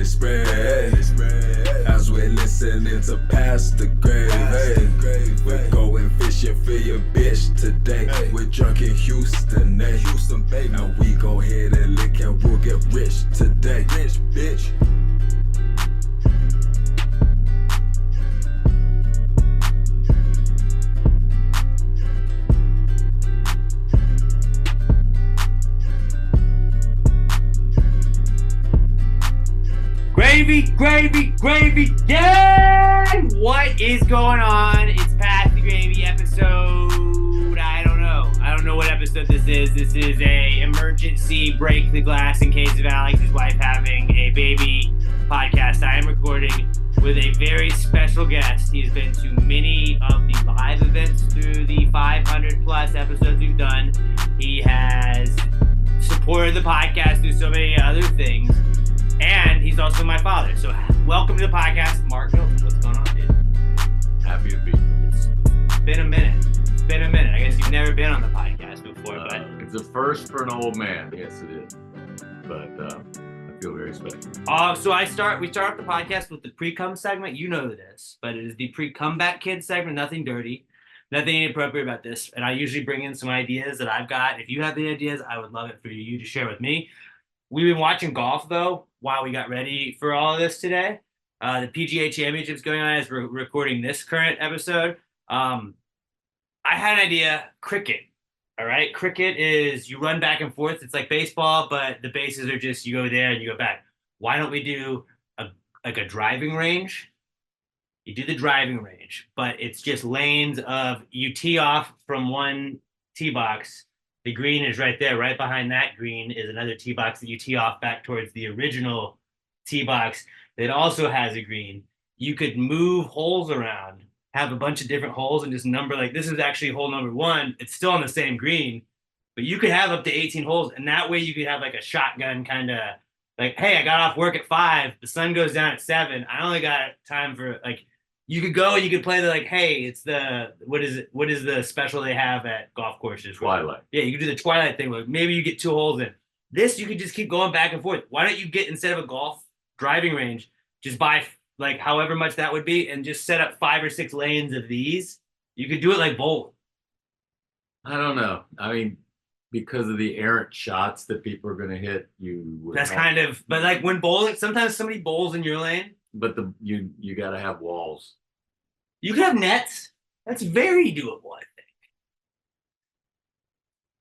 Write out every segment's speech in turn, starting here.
it spread, as we're listening to Pastor Grave. We're going fishing for your bitch today. We're drunk in Houston, baby. And we go hit and lick and we'll get rich today. Rich, bitch. Gravy, gang! What is going on? It's Pass the Gravy episode. I don't know what episode this is. This is a emergency break the glass in case of Alex's wife having a baby podcast. I am recording with a very special guest. He's been to many of the live events through the 500 plus episodes we've done. He has supported the podcast through so many other things. And he's also my father. So welcome to the podcast, Mark Milton. What's going on, dude? Happy to be here. It's been a minute. I guess you've never been on the podcast before, but it's a first for an old man. Yes, it is. But I feel very special. So we start off the podcast with the pre-cum segment. You know this, but it is the pre-comeback kid segment. Nothing dirty, nothing inappropriate about this. And I usually bring in some ideas that I've got. If you have the ideas, I would love it for you to share with me. We've been watching golf, though, while we got ready for all of this today. The PGA Championship's going on as we're recording this current episode. I had an idea, cricket, all right? Cricket is you run back and forth. It's like baseball, but the bases are just you go there and you go back. Why don't we do a driving range? You do the driving range, but it's just lanes of you tee off from one tee box. The green is right there. Right behind that green is another tee box that you tee off back towards the original tee box that also has a green. You could move holes around, have a bunch of different holes, and just number, like this is actually hole number 1. It's still on the same green, but you could have up to 18 holes, and that way you could have like a shotgun kind of like, hey, I got off work at 5. The sun goes down at 7. I only got time for like. You could go and you could play the like, hey, it's the what is the special they have at golf courses? Twilight. Yeah, you could do the Twilight thing. Like maybe you get 2 holes in. This you could just keep going back and forth. Why don't you get, instead of a golf driving range, just buy like however much that would be and just set up 5 or 6 lanes of these? You could do it like bowling. I don't know. I mean, because of the errant shots that people are going to hit, but like when bowling, sometimes somebody bowls in your lane. But you got to have walls. You could have nets. That's very doable, I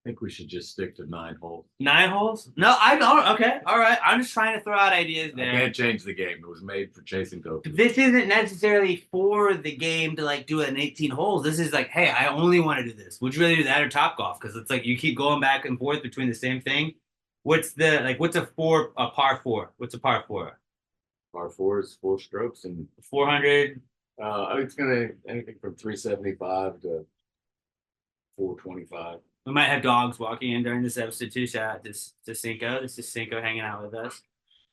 think we should just stick to 9 holes. 9 holes? No, okay, all right. I'm just trying to throw out ideas there. I can't change the game. It was made for chasing coaches. This isn't necessarily for the game to like do it in 18 holes. This is like, hey, I only want to do this. Would you rather do that or Topgolf? Because it's like you keep going back and forth between the same thing. What's a par 4? What's a par 4? Par 4 is 4 strokes and 400. It's gonna anything from 375 to 425. We might have dogs walking in during this episode too. Shout out to Cinco. This is Cinco hanging out with us.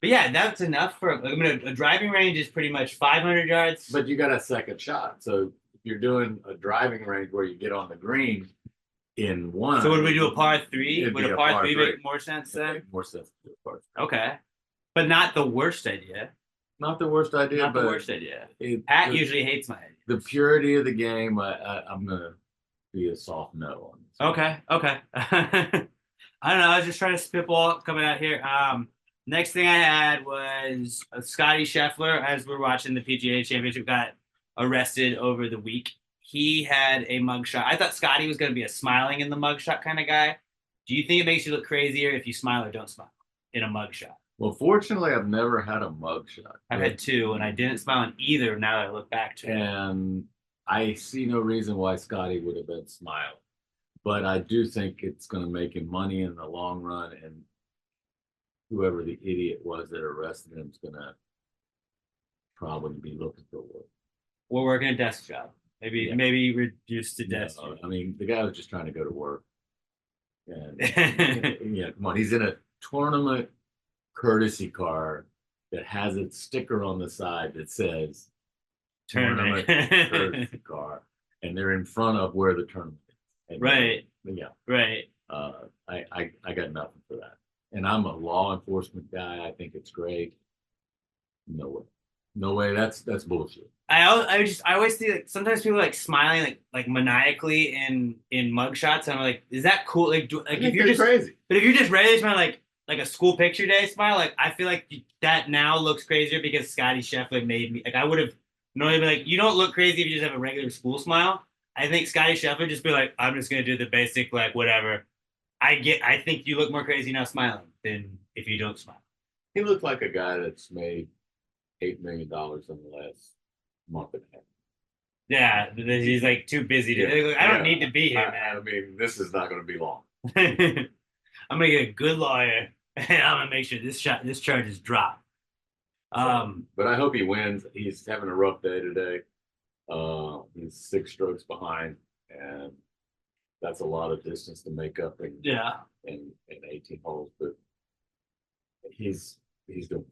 But yeah, that's enough for. I mean, a driving range is pretty much 500 yards. But you got a second shot, so if you're doing a driving range where you get on the green in one. So would we do a par 3? Would a par 3 make more sense then? Make more sense to do a par 3. Okay, but not the worst idea. Not the worst idea. Pat usually hates my idea. The purity of the game, I'm gonna be a soft no on this. Okay. I don't know. I was just trying to spitball coming out here. Next thing I had was Scotty Scheffler. As we're watching the PGA Championship, got arrested over the week. He had a mugshot. I thought Scotty was going to be a smiling in the mugshot kind of guy. Do you think it makes you look crazier if you smile or don't smile in a mugshot? Well, fortunately, I've never had a mugshot. I've had 2, and I didn't smile in either. Now that I look back to it, and I see no reason why Scotty would have been smiling. But I do think it's going to make him money in the long run, and whoever the idiot was that arrested him is going to probably be looking for work. We're working a desk job. Maybe reduced to desk. No, I mean, the guy was just trying to go to work. And yeah, come on, he's in a tournament courtesy car that has a sticker on the side that says tournament courtesy car, and they're in front of where the tournament is. And right. Yeah. Right. I got nothing for that. And I'm a law enforcement guy. I think it's great. No way. No way. That's bullshit. I always see like sometimes people like smiling like maniacally in mugshots, and I'm like, is that cool? Like, I if think you're they're just crazy. but if you're just ready to smile like a school picture day smile, like I feel like that now looks crazier because Scotty Scheffler made me like I would have normally been like, you don't look crazy if you just have a regular school smile. I think Scotty Scheffler just be like, I'm just gonna do the basic like whatever. I think you look more crazy now smiling than if you don't smile. He looked like a guy that's made $8 million in the last month and a half. Yeah, he's like too busy to. I don't need to be here, man. I mean, this is not going to be long. I'm gonna get a good lawyer, and I'm gonna make sure this charge is dropped. But I hope he wins. He's having a rough day today. He's 6 strokes behind, and that's a lot of distance to make up in yeah. in 18 holes. But he's doing.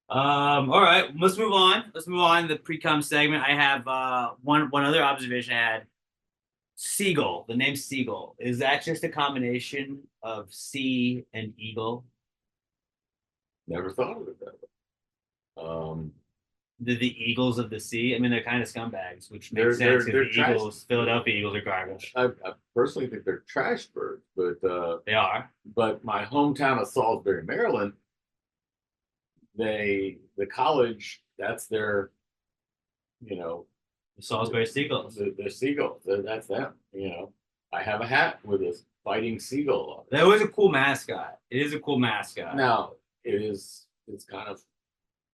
All right, let's move on. Let's move on to the pre-com segment. I have one other observation I had. Seagull. The name Seagull. Is that just a combination of sea and eagle? Never thought of it that way. The Eagles of the Sea. I mean, they're kind of scumbags, which They're- makes sense they're because the Eagles, Philadelphia Eagles, are garbage. I personally think they're trash birds, but They are. but my hometown of Salisbury, Maryland, the college, that's their, The Salisbury Seagulls. the seagulls. That's them. I have a hat with a fighting seagull on it. That was a cool mascot. It is a cool mascot. Now it's kind of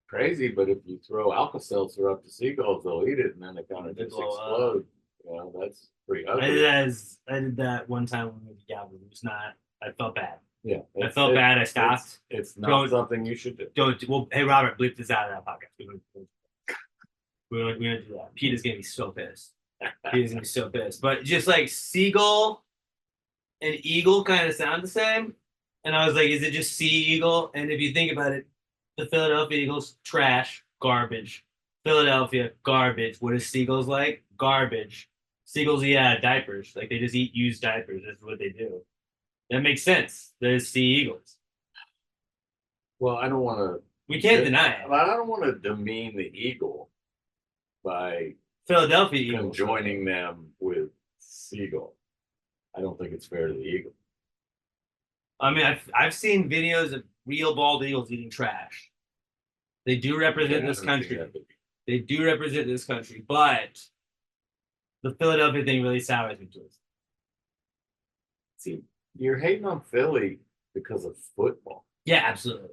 crazy, but if you throw Alka-Seltzer up to seagulls, they'll eat it, and then they kind of They just blow explode. That's pretty I ugly. did that one time when we were together. It was not. I felt bad. Yeah, I felt bad. I stopped. It's not Don't- something you should do. Don't. Well, hey Robert, bleep this out of that podcast. We're gonna do that. Peter's gonna be so pissed. Peter's gonna be so pissed. But just like seagull and eagle kind of sound the same, and I was like, is it just sea eagle? And if you think about it, the Philadelphia Eagles trash, garbage. Philadelphia garbage. What is seagulls like? Garbage. Seagulls eat out of diapers. Like they just eat used diapers. That's what they do. That makes sense. They're sea eagles. Well, I don't want to. We can't deny it. I don't want to demean the eagle by Philadelphia Eagles. conjoining them with seagull. I don't think it's fair to the eagle. I mean, I've seen videos of real bald eagles eating trash. They do represent Yeah, this I don't see country. that. They do represent this country, but the Philadelphia thing really sours me towards. See, you're hating on Philly because of football. Yeah, absolutely.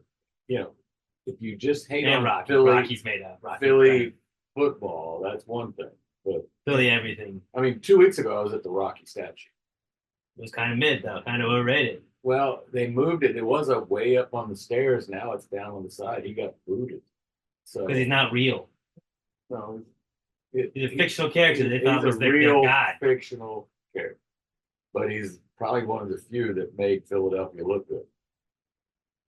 If you just hate And on Rocky. Philly, Rocky's made up. Philly football, that's one thing. But Philly everything. I mean, 2 weeks ago, I was at the Rocky statue. It was kind of mid though, kind of overrated. Well, they moved it. It was up way up on the stairs. Now it's down on the side. He got booted. So Because he's not real. no, He's a fictional character. They thought he's was a their real guy. fictional character, but he's probably one of the few that made Philadelphia look good.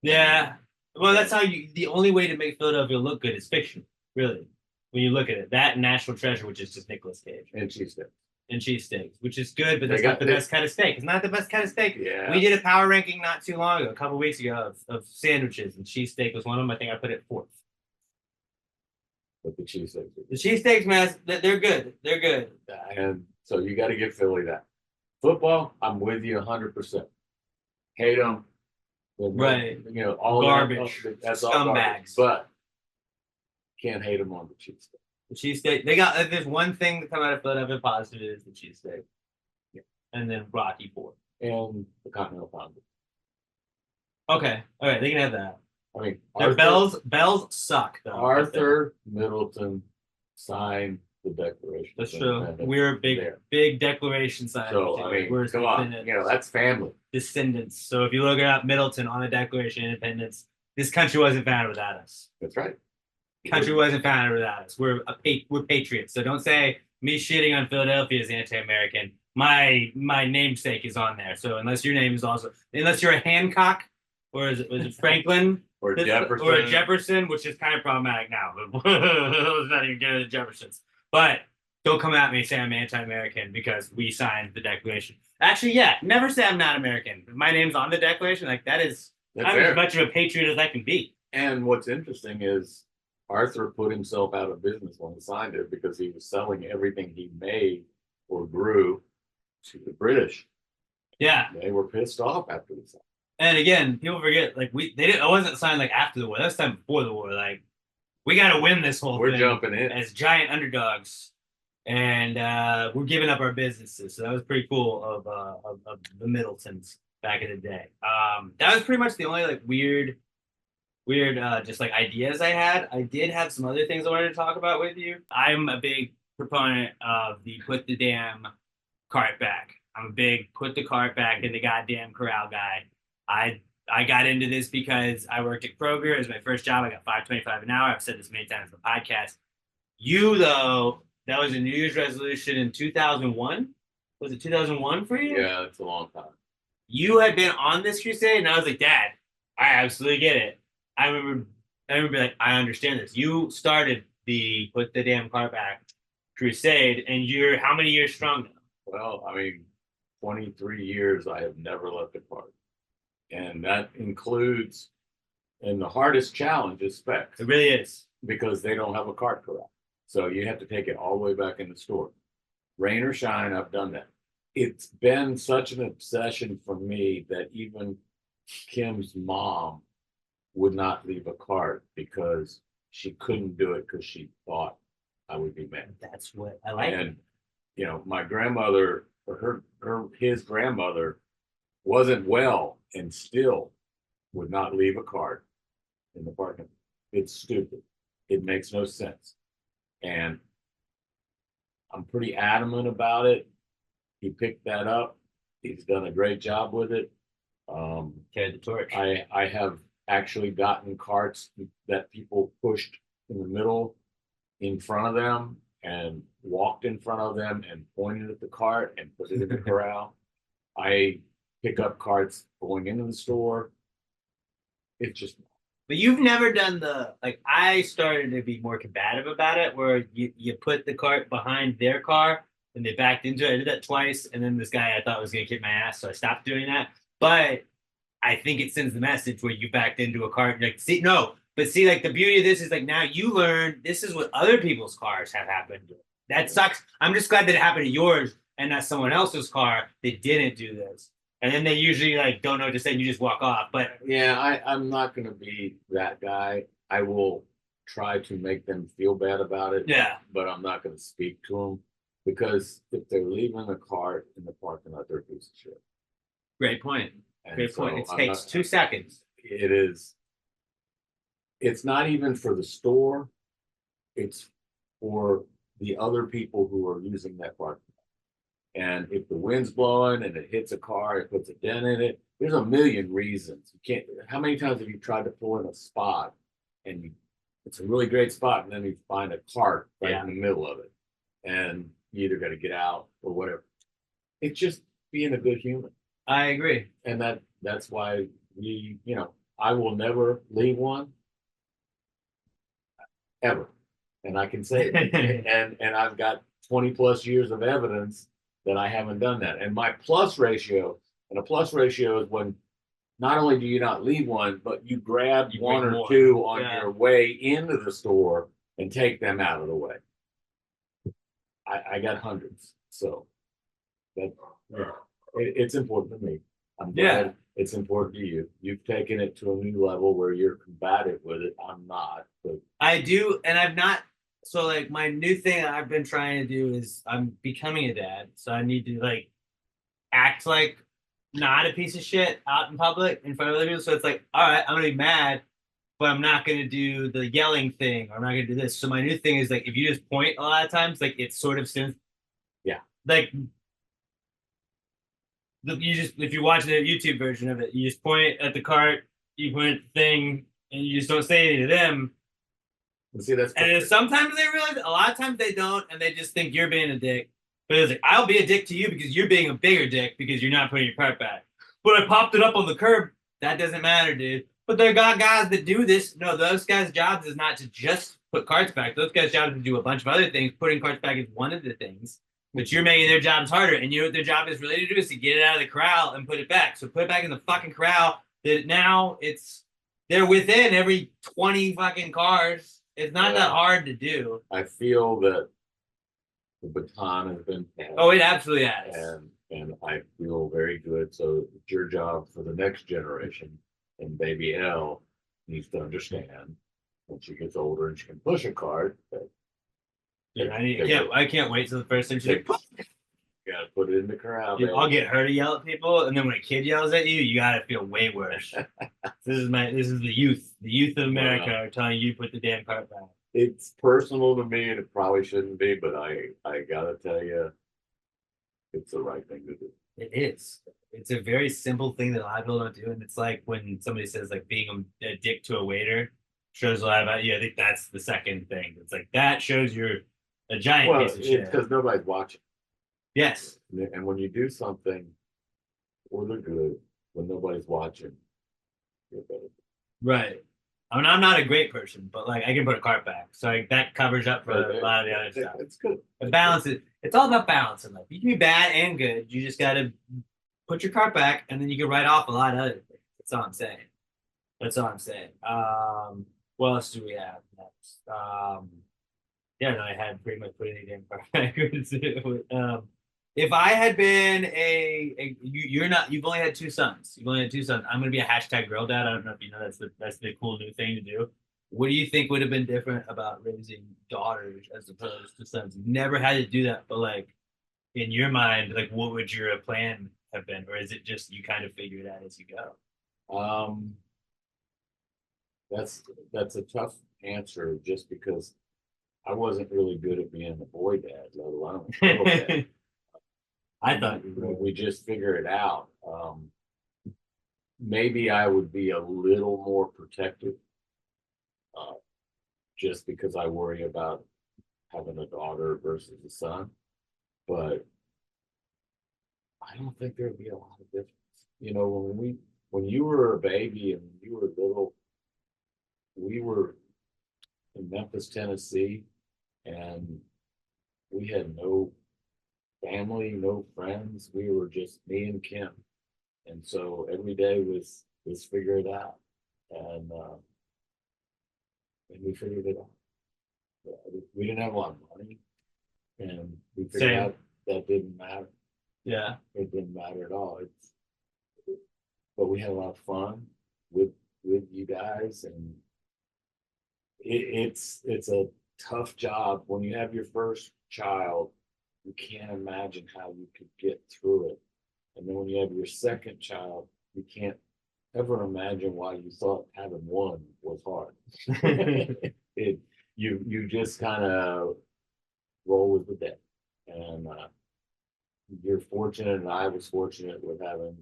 Yeah. Well, that's how you. The only way to make Philadelphia look good is fiction, really. When you look at it, that and National Treasure, which is just Nicolas Cage, And cheesesteak. and cheesesteaks, which is good, but They that's got not the this- best kind of steak. It's not the best kind of steak. Yeah. We did a power ranking not too long ago, a couple weeks ago, of sandwiches, and cheesesteak was one of them. I think I put it fourth. But the cheesesteaks. The cheesesteaks, man, they're good. They're good. And so you got to give Philly that. Football, I'm with you 100%. Hate them. Right. All Garbage. That's all garbage. Scumbags. But can't hate them on the cheesesteak. The cheesesteak. They got. There's one thing that come out of Philadelphia positive is the cheesesteak. Yeah. And then Rocky fourth. And the Continental Pound. Okay. All right. They can have that. I mean, Their bells suck though. Arthur Middleton signed the Declaration. That's of true. Independence We're there. big declaration sign. So I mean, We're come on, that's family. descendants. So if you look at Middleton on the Declaration of Independence, this country wasn't founded without us. That's right. Country wasn't founded without us. We're patriots. So don't say me shitting on Philadelphia is anti-American. My namesake is on there. So unless your name is also, unless you're a Hancock, or was it Franklin? Or Jefferson. Or a Jefferson, which is kind of problematic now. But let's not even get into the Jeffersons. But don't come at me and say I'm anti-American because we signed the Declaration. Actually, yeah, never say I'm not American. If my name's on the Declaration, like that is, That's I'm fair. as much of a patriot as I can be. And what's interesting is Arthur put himself out of business when he signed it because he was selling everything he made or grew to the British. Yeah. They were pissed off after the signed. And again, people forget, like, they didn't, it wasn't signed like after the war. That was time before the war. Like, we got to win this whole We're thing jumping in as giant underdogs, and we're giving up our businesses. So that was pretty cool of the Middletons back in the day. That was pretty much the only like weird just like ideas I had. I did have some other things I wanted to talk about with you. I'm a big proponent of the put the damn cart back. I'm a big put the cart back in the goddamn corral guy. I got into this because I worked at Kroger. It was my first job. I got $5.25 an hour. I've said this many times on the podcast. You though, that was a New Year's resolution in 2001. Was it 2001 for you? Yeah, it's a long time. You had been on this crusade, and I was like, Dad, I absolutely get it. I remember like, I understand this. You started the put the damn car back crusade, and you're how many years strong now? Well, I mean, 23 years I have never left a cart. And that includes, and the hardest challenge is specs. It really is. Because they don't have a cart corral. So you have to take it all the way back in the store. Rain or shine, I've done that. It's been such an obsession for me that even Kim's mom would not leave a cart because she couldn't do it because she thought I would be mad. That's what I like. And you know, my grandmother or his grandmother wasn't well and still would not leave a cart in the parking lot. It's stupid. It makes no sense. And I'm pretty adamant about it. He picked that up. He's done a great job with it. Carry the torch. I have actually gotten carts that people pushed in the middle in front of them and walked in front of them and pointed at the cart and put it in the corral. I pick up carts going into the store. It's just. But you've never done like I started to be more combative about it, where you put the cart behind their car and they backed into it. I did that twice, and then this guy I thought was gonna kick my ass, so I stopped doing that. But I think it sends the message where you backed into a cart and like, see, no, but see, like the beauty of this is like now you learn this is what other people's cars have happened to. That sucks. I'm just glad that it happened to yours and not someone else's car that didn't do this. And then they usually like don't know what to say and you just walk off. But yeah, I'm not gonna be that guy. I will try to make them feel bad about it. yeah, But I'm not gonna speak to them because if they're leaving a cart in the parking lot, they're a piece of shit. great point. And Great point. so It I'm takes not- 2 seconds. It is. It's not even for the store. It's for the other people who are using that parking lot. And if the wind's blowing and it hits a car, it puts a dent in it. There's a million reasons. You can't. How many times have you tried to pull in a spot and it's a really great spot, and then you find a cart right in the middle of it, and you either got to get out or whatever. It's just being a good human. I agree. And that's why I will never leave one ever. And I can say it. and I've got 20 plus years of evidence that I haven't done that. And my plus ratio, and a plus ratio is when not only do you not leave one, but you grab one or more. two on your way into the store and take them out of the way. I got hundreds. So it's important to me. I'm glad it's important to you. You've taken it to a new level where you're combative with it. I'm not, but I do, and I've not. So like my new thing I've been trying to do is I'm becoming a dad, so I need to like act like not a piece of shit out in public in front of other people. So it's like, all right, I'm gonna be mad, but I'm not gonna do the yelling thing, or I'm not gonna do this. So my new thing is like if you just point a lot of times, like it's sort of since like you just if you watch the YouTube version of it, you just point at the cart, you point at the thing, and you just don't say anything to them. see that's And then sometimes they realize, a lot of times they don't, and they just think you're being a dick. But it's like, I'll be a dick to you because you're being a bigger dick because you're not putting your cart back. But I popped it up on the curb. That doesn't matter, dude. But there got guys that do this. No, those guys' jobs is not to just put carts back. Those guys' jobs is to do a bunch of other things. Putting carts back is one of the things. But you're making their jobs harder. And you know what their job is really to do is to get it out of the corral and put it back. So put it back in the fucking corral. That now it's They're within every 20 fucking cars. It's not that Yeah. hard to do. I feel that the baton has been passed. Oh, it absolutely has. And I feel very good. So it's your job for the next generation. And baby Elle needs to understand when she gets older and she can push a cart that Dude, I can't wait till the first thing she's like, you gotta put it in the corral. dude, baby. I'll get her to yell at people, and then when a kid yells at you, you gotta feel way worse. This is the youth. The youth of America are telling you to put the damn cart back. It's personal to me, and it probably shouldn't be, but I gotta tell you, it's the right thing to do. It is. It's a very simple thing that a lot of people don't do, and it's like when somebody says like being a dick to a waiter shows a lot about you. I think that's the second thing. It's like that shows you're a giant Well, piece of it's shit. because nobody's watching. Yes. And when you do something for the good, when nobody's watching, you're better. Right. I mean, I'm not a great person, but like I can put a cart back, so like, that covers up for a lot of the other stuff. It's good. But balance it. It's all about balance in life. You can be bad and good. You just gotta put your cart back, and then you can write off a lot of other things. That's all I'm saying. That's all I'm saying. What else do we have next? Yeah, no, I had pretty much put anything backwards. If I had been you're not. You've only had two sons. You've only had two sons. I'm gonna be a hashtag girl dad. I don't know if you know that's the cool new thing to do. What do you think would have been different about raising daughters as opposed to sons? You've never had to do that, but like in your mind, like what would your plan have been, or is it just you kind of figure it out as you go? That's a tough answer just because I wasn't really good at being a boy dad, let alone a girl dad. I thought we just figure it out. Maybe I would be a little more protective, just because I worry about having a daughter versus a son. But I don't think there'd be a lot of difference. You know, when you were a baby and you were little, we were in Memphis, Tennessee, and we had no family, no friends. We were just me and Kim, and so every day was figure it out, and we figured it out. We didn't have a lot of money, and we figured Same. out that didn't matter. Yeah. It didn't matter at all. But we had a lot of fun with you guys, and it's a tough job when you have your first child. You can't imagine how you could get through it, and then when you have your second child, you can't ever imagine why you thought having one was hard. You just kind of roll with the debt, and you're fortunate, and I was fortunate with having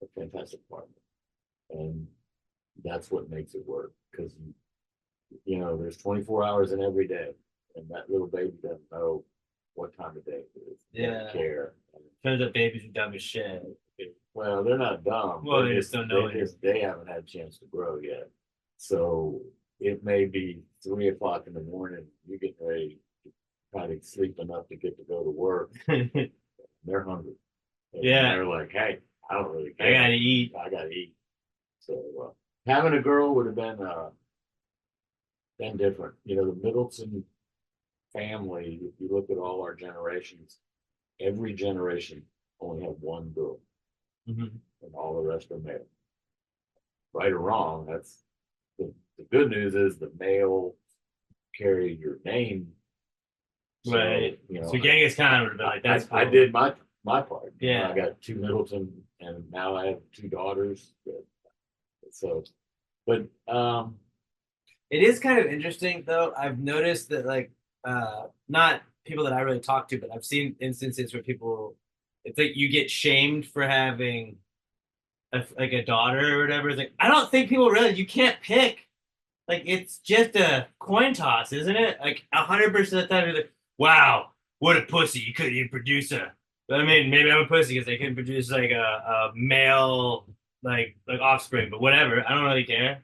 a fantastic partner, and that's what makes it work. Because you know, there's 24 hours in every day, and that little baby doesn't know what time of day it is. They don't care. Turns out babies are dumb as shit. Well, they're not dumb. Well, they just don't know They haven't had a chance to grow yet. So it may be 3 o'clock in the morning. You get ready to try to sleep enough to get to go to work. They're hungry. And Yeah. they're like, hey, I don't really I care. gotta eat. I gotta eat. So having a girl would have been different. You know, the Middleton family, if you look at all our generations, every generation only had one girl, Mhm. and all the rest are male. Right or wrong, that's the good news is the male carry your name. So, Right. you know, So Genghis Khan would have been like, that's I cool. did my part. You know, Yeah. I got 2 Middleton, and now I have 2 daughters. So, but It is kind of interesting though. I've noticed that like not people that I really talk to, but I've seen instances where people, it's like you get shamed for having like a daughter or whatever. It's like I don't think people realize you can't pick. Like it's just a coin toss, isn't it? Like 100% of the time, you're like, wow, what a pussy! You couldn't even produce a. I mean, maybe I'm a pussy because they couldn't produce like a male like offspring, but whatever. I don't really care.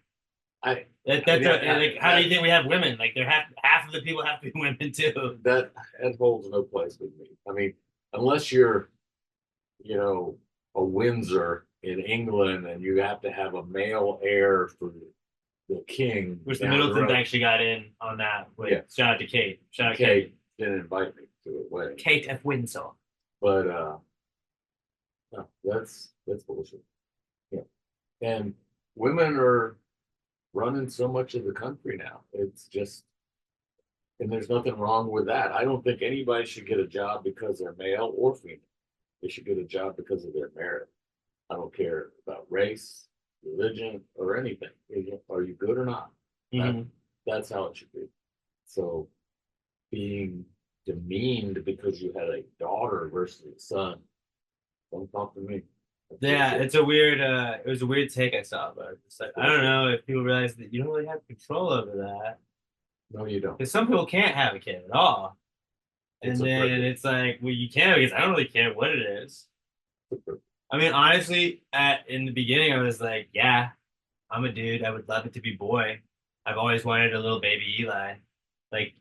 Like how do you think we have women? Like they're half of the people have to be women too. that holds no place with me. I mean, unless you're, you know, a Windsor in England, and you have to have a male heir for the king. Which the down Middletons road. actually got in on that. With, Yeah. Shout out to Kate. Shout out Kate didn't invite me to the wedding, Kate F. Winslow. but no, that's bullshit. Yeah, and women are running so much of the country now. It's just, and there's nothing wrong with that. I don't think anybody should get a job because they're male or female. They should get a job because of their merit. I don't care about race, religion, or anything. Are you good or not? Mhm. That's how it should be. So being demeaned because you had a daughter versus a son, don't talk to me. Yeah, it's a weird. It was a weird take I saw, but it's like I don't know if people realize that you don't really have control over that. No, you don't. Because some people can't have a kid at all, and It's a then privilege. it's like, well, you can because I don't really care what it is. I mean, honestly, in the beginning, I was like, yeah, I'm a dude. I would love it to be boy. I've always wanted a little baby Eli. Like,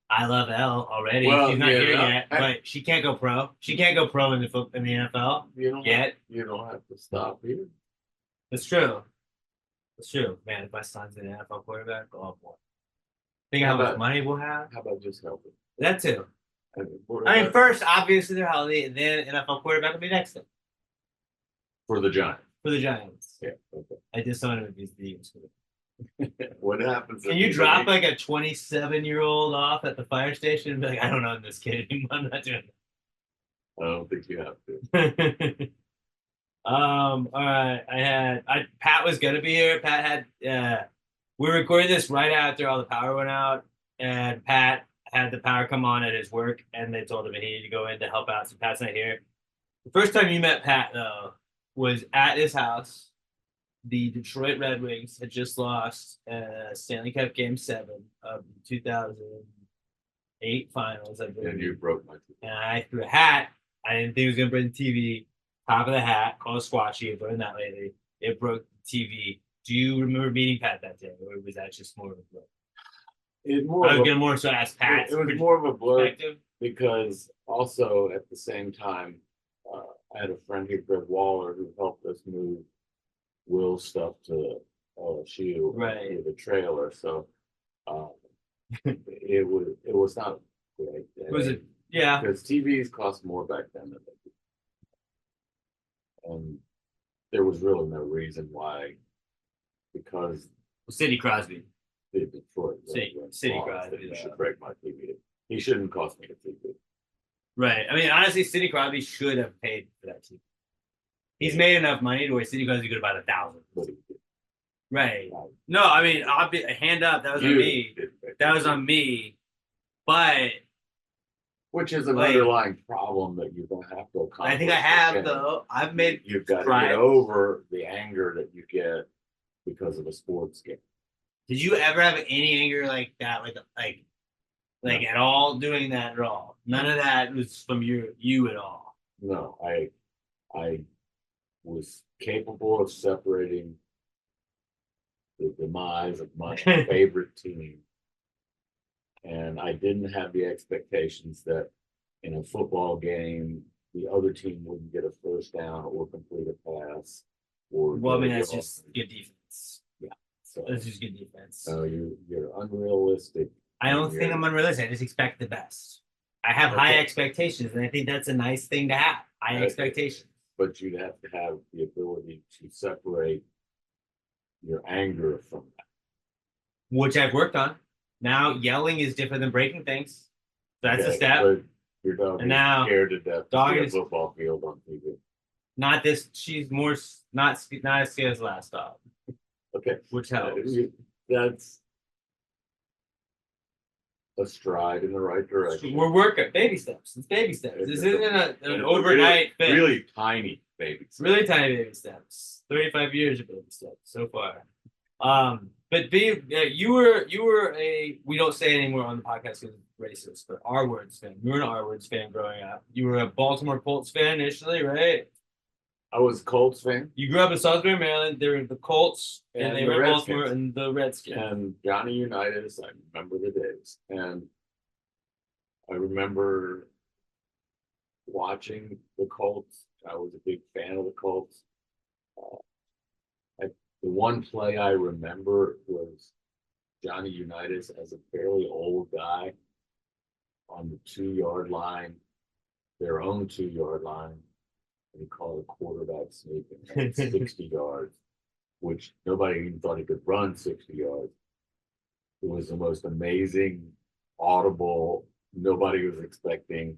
I love Elle already. Well, She's not yeah, here yet, but she can't go pro. She can't go pro in the NFL yet. You don't have to stop here. That's true. That's true. Man, if my son's an NFL quarterback, oh boy. Think how much money we'll have? How about just helping? That too. And I mean, first, obviously, they're healthy, and then NFL quarterback will be next thing for the Giants. for the Giants. Yeah. Okay. I just saw him against the Eagles. What happens? Can you drop like a 27-year-old off at the fire station and be like, I don't know this kid anymore. I'm not doing I don't think you have to. it. All right. Pat was gonna be here. Pat had we recorded this right after all the power went out, and Pat had the power come on at his work, and they told him he needed to go in to help out. So Pat's not here. The first time you met Pat though was at his house. The Detroit Red Wings had just lost Stanley Cup Game 7 of the 2008 Finals, I believe. And you broke my TV. And I threw a hat. I didn't think he was going to break the TV. Top of the hat, called squashy. I've learned that lately. It broke the TV. Do you remember meeting Pat that day, or was that just more of a blur? It more I was of a- going to more so ask Pat. It was more of a blur perspective. because also at the same time, I had a friend here, Greg Waller, who helped us move Will's stuff to LSU Right. with a trailer. So it was not great. Was it? Yeah. Because TVs cost more back then than they do. And there was really no reason why, because Sidney Crosby. the Detroit Sidney lost, Crosby, that he yeah. should break my TV. He shouldn't cost me a TV. Right. I mean, honestly, Sidney Crosby should have paid for that TV. He's made enough money to where Sidney Crosby could have bought 1,000. But he did. Right. No, I mean, I'll be hand up. That was on You me. did pay That for was it. on me. But Which is an like, underlying problem that you're going to have to accomplish. I think I have again. though. I've made. You've got to strides. get over the anger that you get because of a sports game. Did you ever have any anger like that? Like No. at all doing that at all? None of that was from you at all. No, I was capable of separating the demise of my favorite team. And I didn't have the expectations that in a football game, the other team wouldn't get a first down or complete a pass. Or Well, I mean, get a that's goal. just good defense. So, That's just good defense. so you're unrealistic. I don't think I'm unrealistic. I just expect the best. I have high Okay. expectations, and I think that's a nice thing to have. High Okay. expectations. But you'd have to have the ability to separate your anger from that. Which I've worked on. Now yelling is different than breaking things. That's a Okay, step. But your dog And is now, scared to death dog to see a is- football field on TV. Not this. She's more not as scared as the last dog, Okay, which helps. that's a stride in the right direction. We're working baby steps. It's baby steps. This It's isn't a- an overnight fix. Really tiny babies. Really tiny baby steps. 35 years of baby steps so far. But you were a, we don't say anymore on the podcast because it's racist, but R Words fan. You were an R Words fan growing up. You were a Baltimore Colts fan initially, right? I was a Colts fan, You grew up in Salisbury, Maryland. They were the Colts, and And they the were in Baltimore, Redskins. and the Redskins. and Johnny Unitas. I remember the days, and I remember watching the Colts. I was a big fan of the Colts, The one play I remember was Johnny Unitas as a fairly old guy on the 2 yard line, their own 2 yard line, and he called a quarterback sneak and had 60 yards, which nobody even thought he could run 60 yards. It was the most amazing, audible, nobody was expecting.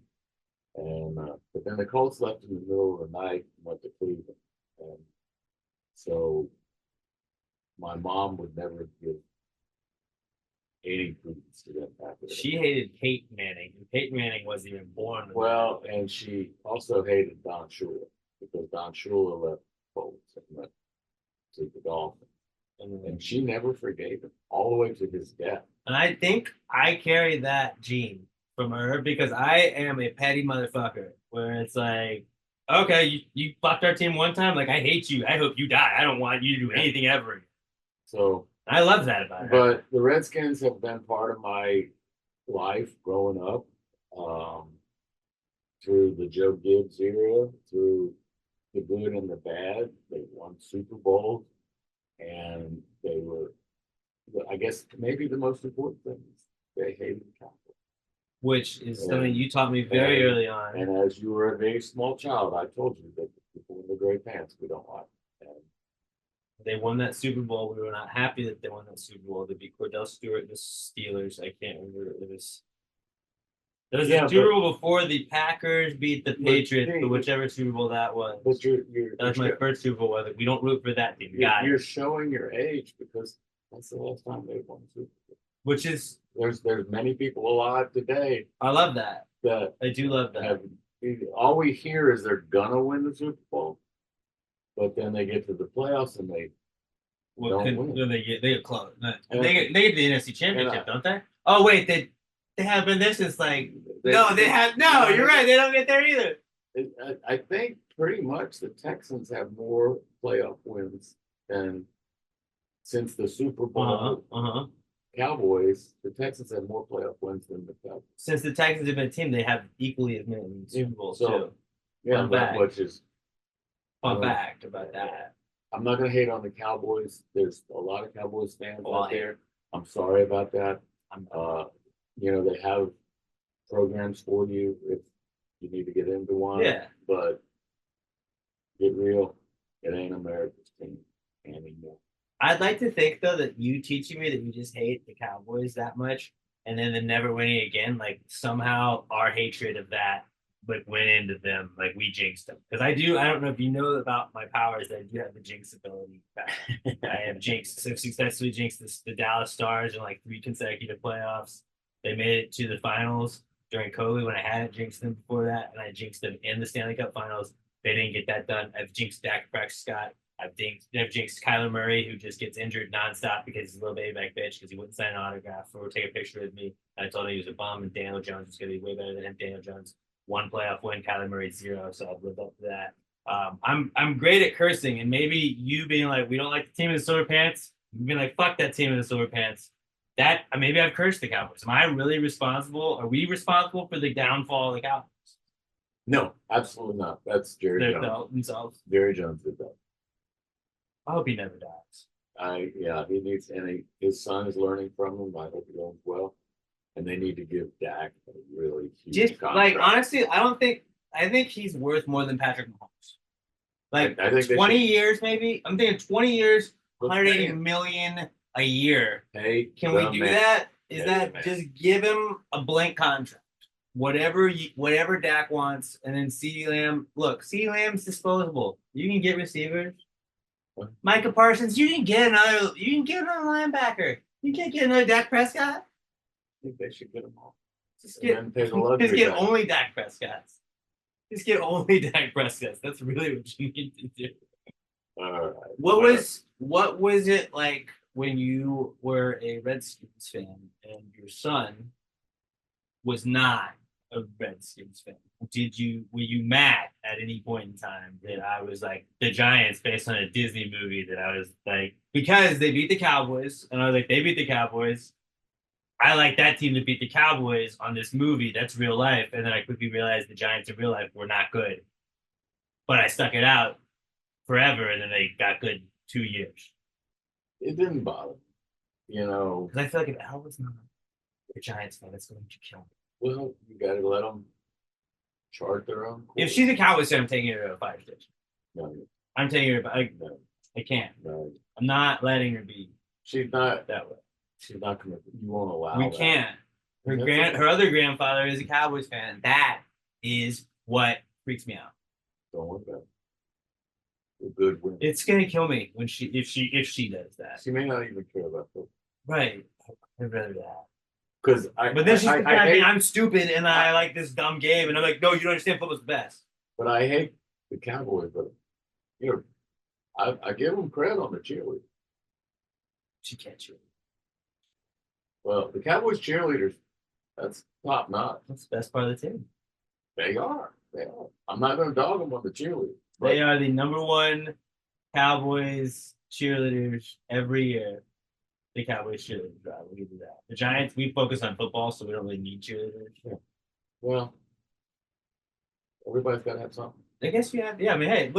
And but then the Colts left in the middle of the night and went to Cleveland. And so my mom would never give any credence to that after that. She hated Peyton Manning, and Peyton Manning wasn't even born. Well, and she also hated Don Shula because Don Shula left Colts and went to the Dolphins. And she never forgave him all the way to his death. And I think I carry that gene from her because I am a petty motherfucker where it's like, okay, you fucked our team one time. Like, I hate you. I hope you die. I don't want you to do anything ever again. So I love that about her. But the Redskins have been part of my life growing up, through the Joe Gibbs era, through the good and the bad. They won Super Bowls, and they were, I guess, maybe the most important thing is they hated the Cowboys. Which is something you taught me very early on. And as you were a very small child, I told you that the people in the gray pants we don't like. And they won that Super Bowl. We were not happy that they won that Super Bowl. They beat Cordell Stewart and the Steelers. I can't remember. It was the Super Bowl before the Packers beat the Patriots, but whichever Super Bowl that was. But that was my first Super Bowl. We don't root for that team. You're showing your age because that's the last time they won Super Bowl. Which is there's many people alive today. I love that. I do love that. All we hear is they're gonna win the Super Bowl, but then they get to the playoffs and they don't win. They get close. They get the NFC Championship, don't they? Oh wait, they have been there since like you're right. They don't get there either. I think pretty much the Texans have more playoff wins than since the Super Bowl. Cowboys, the Texans have more playoff wins than the Cowboys. Since the Texans have been a team, they have equally as many Super Bowls too. Yeah, which is fun fact about that. I'm not gonna hate on the Cowboys. There's a lot of Cowboys fans out there. I'm sorry about that. They have programs for you if you need to get into one. Yeah. But get real, it ain't America's team anymore. I'd like to think though that you teaching me that you just hate the Cowboys that much and then them never winning again, like somehow our hatred of that went into them, like we jinxed them. Because I don't know if you know about my powers, I do have the jinx ability. I have successfully jinxed the Dallas Stars in like 3 consecutive playoffs. They made it to the finals during COVID when I hadn't jinxed them before that, and I jinxed them in the Stanley Cup finals. They didn't get that done. I've jinxed Dak Prescott. I've jinxed Kyler Murray, who just gets injured nonstop because he's a little baby back bitch because he wouldn't sign an autograph or take a picture with me. I told him he was a bum, and Daniel Jones is going to be way better than him. Daniel Jones 1 playoff win, Kyler Murray 0, so I've lived up to that. I'm great at cursing, and maybe you being like, we don't like the team in the silver pants, you being like, fuck that team in the silver pants. That maybe I've cursed the Cowboys. Am I really responsible? Are we responsible for the downfall of the Cowboys? No, absolutely not. That's Jerry Jones. Themselves. Jerry Jones did that. I hope he never dies. He needs, and his son is learning from him. I hope he learns well. And they need to give Dak a really huge contract. Like, honestly, I think he's worth more than Patrick Mahomes. Like, I think 20 years maybe. I'm thinking 20 years, 180 million a year. Hey, can we do that? Just give him a blank contract? Whatever Dak wants, and then CeeDee Lamb. Look, CeeDee Lamb's disposable. You can get receivers. What? Micah Parsons, you can get another linebacker. You can't get another Dak Prescott. I think they should get them all. Just get only Dak Prescotts. Just get only Dak Prescotts. That's really what you need to do. All right. What was it like when you were a Redskins fan and your son was not a Redskins fan? Were you mad at any point in time that I was like the Giants based on a Disney movie that I was like, because they beat the Cowboys, and I was like, they beat the Cowboys. I like that team to beat the Cowboys on this movie. That's real life. And then I quickly realized the Giants in real life were not good. But I stuck it out. forever, and then they got good 2 years. It didn't bother me, you know. Because I feel like if Al was not a Giants fan, it's going to kill me. Well, you got to let them chart their own course. If she's a Cowboys fan, I'm taking her to a fire station. No, I'm taking her. I can't. no, I'm not letting her be she's not. that way. She's not gonna. You won't allow. We that. can't. That's okay. Her other grandfather is a Cowboys fan. That is what freaks me out. Don't worry about it. A good win. It's gonna kill me when if she does that. She may not even care about football. Right. I'd rather that. Because But then she's I I hate, I'm stupid and I like this dumb game, and I'm like, no, you don't understand. Football's the best. but I hate the Cowboys. But you know, I give them credit on the cheerleaders. She can't shoot. Well, the Cowboys cheerleaders, that's top notch. That's the best part of the team. They are. They are. I'm not going to dog them on the cheerleaders. They are the #1 Cowboys cheerleaders every year. The Cowboys cheerleaders drive. We do that. The Giants, we focus on football, so we don't really need cheerleaders. Yeah. Well, everybody's got to have something. I guess you have. Yeah, I mean, hey,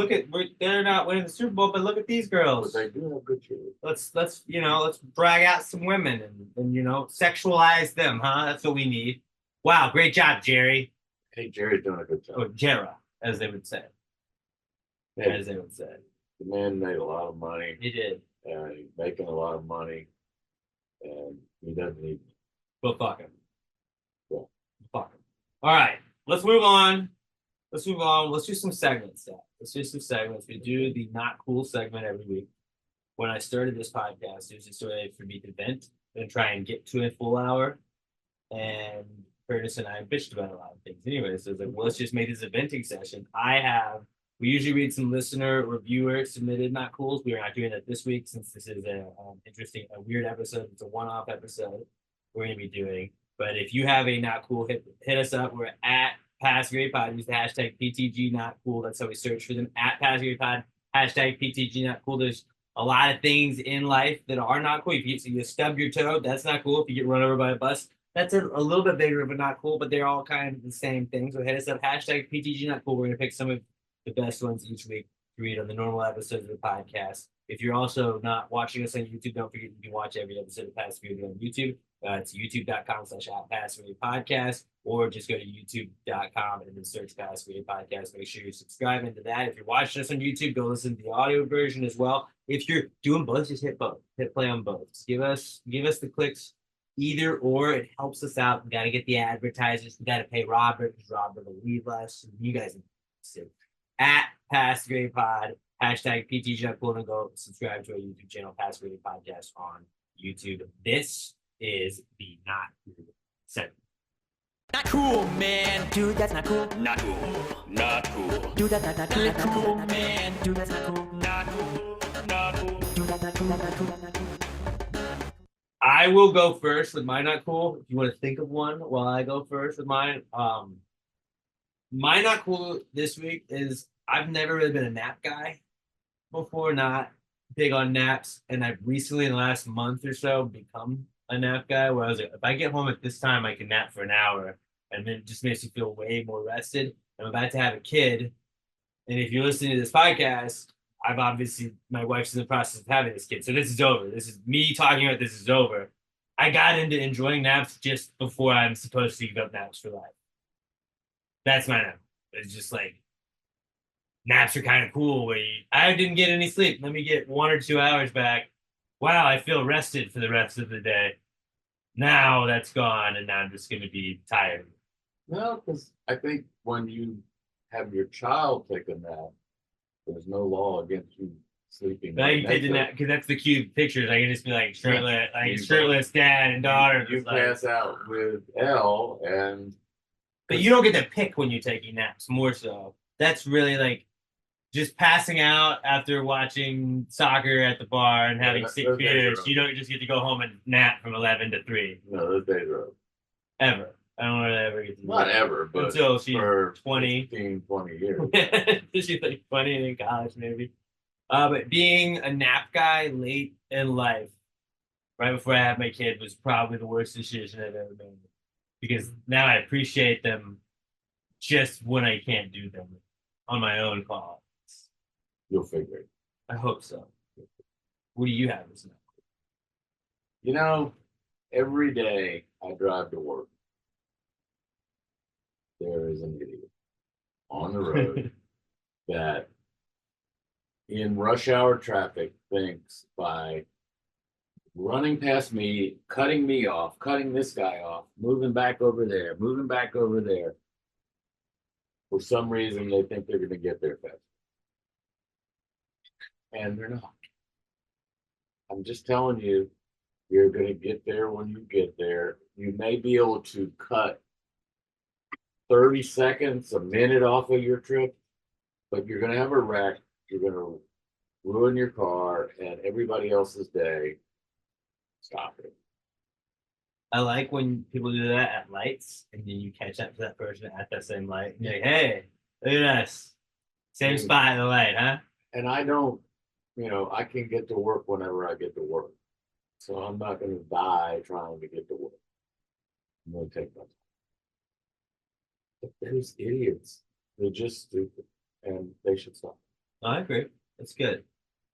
they're not winning the Super Bowl, but look at these But girls. they do have good cheerleaders. Let's drag out some women and sexualize them, huh? That's what we need. Wow, great job, Jerry. Hey, Jerry's doing a good job. Or Jera, as they would say. Hey, As they would say. the man made a lot of money. He did. And he's making a lot of money. And he doesn't need. But fuck him. Yeah. Fuck him. All right, let's move on. Let's do some segments. We do the not cool segment every week. When I started this podcast, it was just a way for me to vent and try and get to a full hour. And Curtis and I bitched about a lot of things anyway. So it's like, well, let's just make this a venting session. We usually read some listener or viewer submitted not cools. We are not doing that this week since this is a weird episode. It's a one-off episode we're going to be doing. But if you have a not cool, hit us up. We're at Pass Grade Pod. Use the hashtag PTG Not Cool. That's how we search for them. At Pass Grade Pod. Hashtag PTG Not Cool. There's a lot of things in life that are not cool. If you stub your toe, that's not cool. If you get run over by a bus, that's a little bit bigger, but not cool. But they're all kind of the same thing. So hit us up. Hashtag PTG Not Cool. We're going to pick some of the best ones each week to read on the normal episodes of the podcast. If you're also not watching us on YouTube, don't forget you can watch every episode of Pass Grade on YouTube. It's youtube.com/@PassGradePodcast, or just go to youtube.com and then search Pass Grade Podcast. Make sure you're subscribing to that. If you're watching us on YouTube, go listen to the audio version as well. If you're doing both, just hit both. Hit play on both. Just give us the clicks either or. It helps us out. We got to get the advertisers. We got to pay Robert because Robert will leave us. You guys are at Pass Grade Pod. Hashtag PTG.cool, and go subscribe to our YouTube channel, Pass Grade Podcast on YouTube. This is the not cool segment. Not cool, man. Dude, that's not cool. Not cool. Not cool. Dude, that's not cool, man. Dude, that's not cool. Not cool. Not cool. Dude, that's not cool. That's not cool. That's not cool. I will go first with my not cool. If you want to think of one while I go first with mine. My not cool this week is I've never really been a nap guy before, not big on naps. And I've recently, in the last month or so, become a nap guy where I was like, if I get home at this time, I can nap for an hour. And then it just makes me feel way more rested. I'm about to have a kid. And if you're listening to this podcast, my wife's in the process of having this kid. So this is over. This is me talking about this is over. I got into enjoying naps just before I'm supposed to give up naps for life. That's my nap. It's just like, naps are kind of cool where I didn't get any sleep. Let me get 1 or 2 hours back. Wow, I feel rested for the rest of the day. Now that's gone, and now I'm just going to be tired. No, because I think when you have your child take a nap, there's no law against you sleeping. But I can take the nap because that's the cute pictures. I can just be like shirtless dad and daughter. You pass out with L, and but you don't get to pick when you're taking naps. More so, that's really like just passing out after watching soccer at the bar and having 6 beers. You don't just get to go home and nap from 11 to 3. No, those days are over. Ever. I don't know if I ever get to do Not that. ever, but until she's for 20. 15, 20 years. She's like 20 and in college, maybe. But being a nap guy late in life, right before I had my kid, was probably the worst decision I've ever made. Because now I appreciate them just when I can't do them on my own call. You'll figure it. I hope so. What do you have? You know, every day I drive to work, there is an idiot on the road that in rush hour traffic thinks by running past me, cutting me off, cutting this guy off, moving back over there, moving back over there. For some reason, they think they're going to get there fast. And they're not. I'm just telling you, you're going to get there when you get there. You may be able to cut 30 seconds, a minute off of your trip, but you're going to have a wreck. You're going to ruin your car and everybody else's day. Stop it. I like when people do that at lights, and then you catch up to that person at that same light. And you're like, hey, look at us. Same spot at the light, huh? And I don't, I can get to work whenever I get to work. So I'm not going to die trying to get to work. I'm going to take my time. But there's idiots. They're just stupid. And they should stop. I agree. That's good.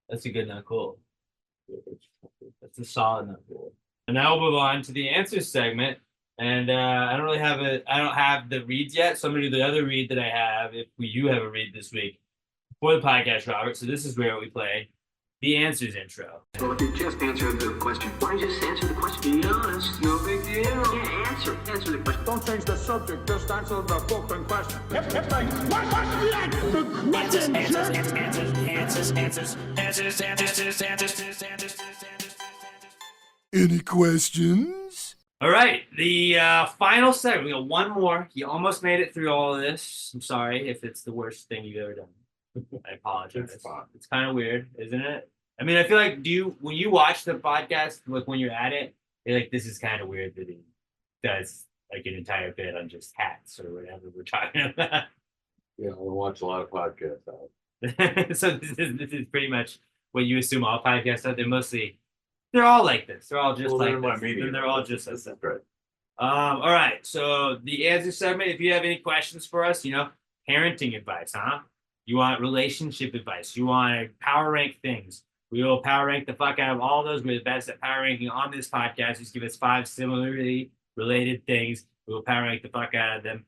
That's a good not cool. That's a solid not cool. And now we'll move on to the answers segment. And I don't have the reads yet. So I'm going to do the other read that I have if we do have a read this week for the podcast, Robert. So this is where we play the answers intro. Well, if you just answered the question, why don't you just answer the question? Be honest, no big deal. Yeah, answer the question. Don't change the subject, just answer the fucking question. Any questions? All right, the final segment. We got one more. You almost made it through all of this. I'm sorry if it's the worst thing you've ever done. I apologize. It's kind of weird, isn't it? I mean, I feel like when you watch the podcast, like when you're at it, you're like, this is kind of weird that he does like an entire bit on just hats or whatever we're talking about. Yeah, I watch a lot of podcasts out. So this is pretty much what you assume all podcasts are. They're all like this. They're all just like this. They're all just like this. Right. All right. So the answer segment, if you have any questions for us, parenting advice, huh? You want relationship advice. You want to power rank things. We will power rank the fuck out of all those. We're the best at power ranking on this podcast. Just give us 5 similarly related things. We will power rank the fuck out of them.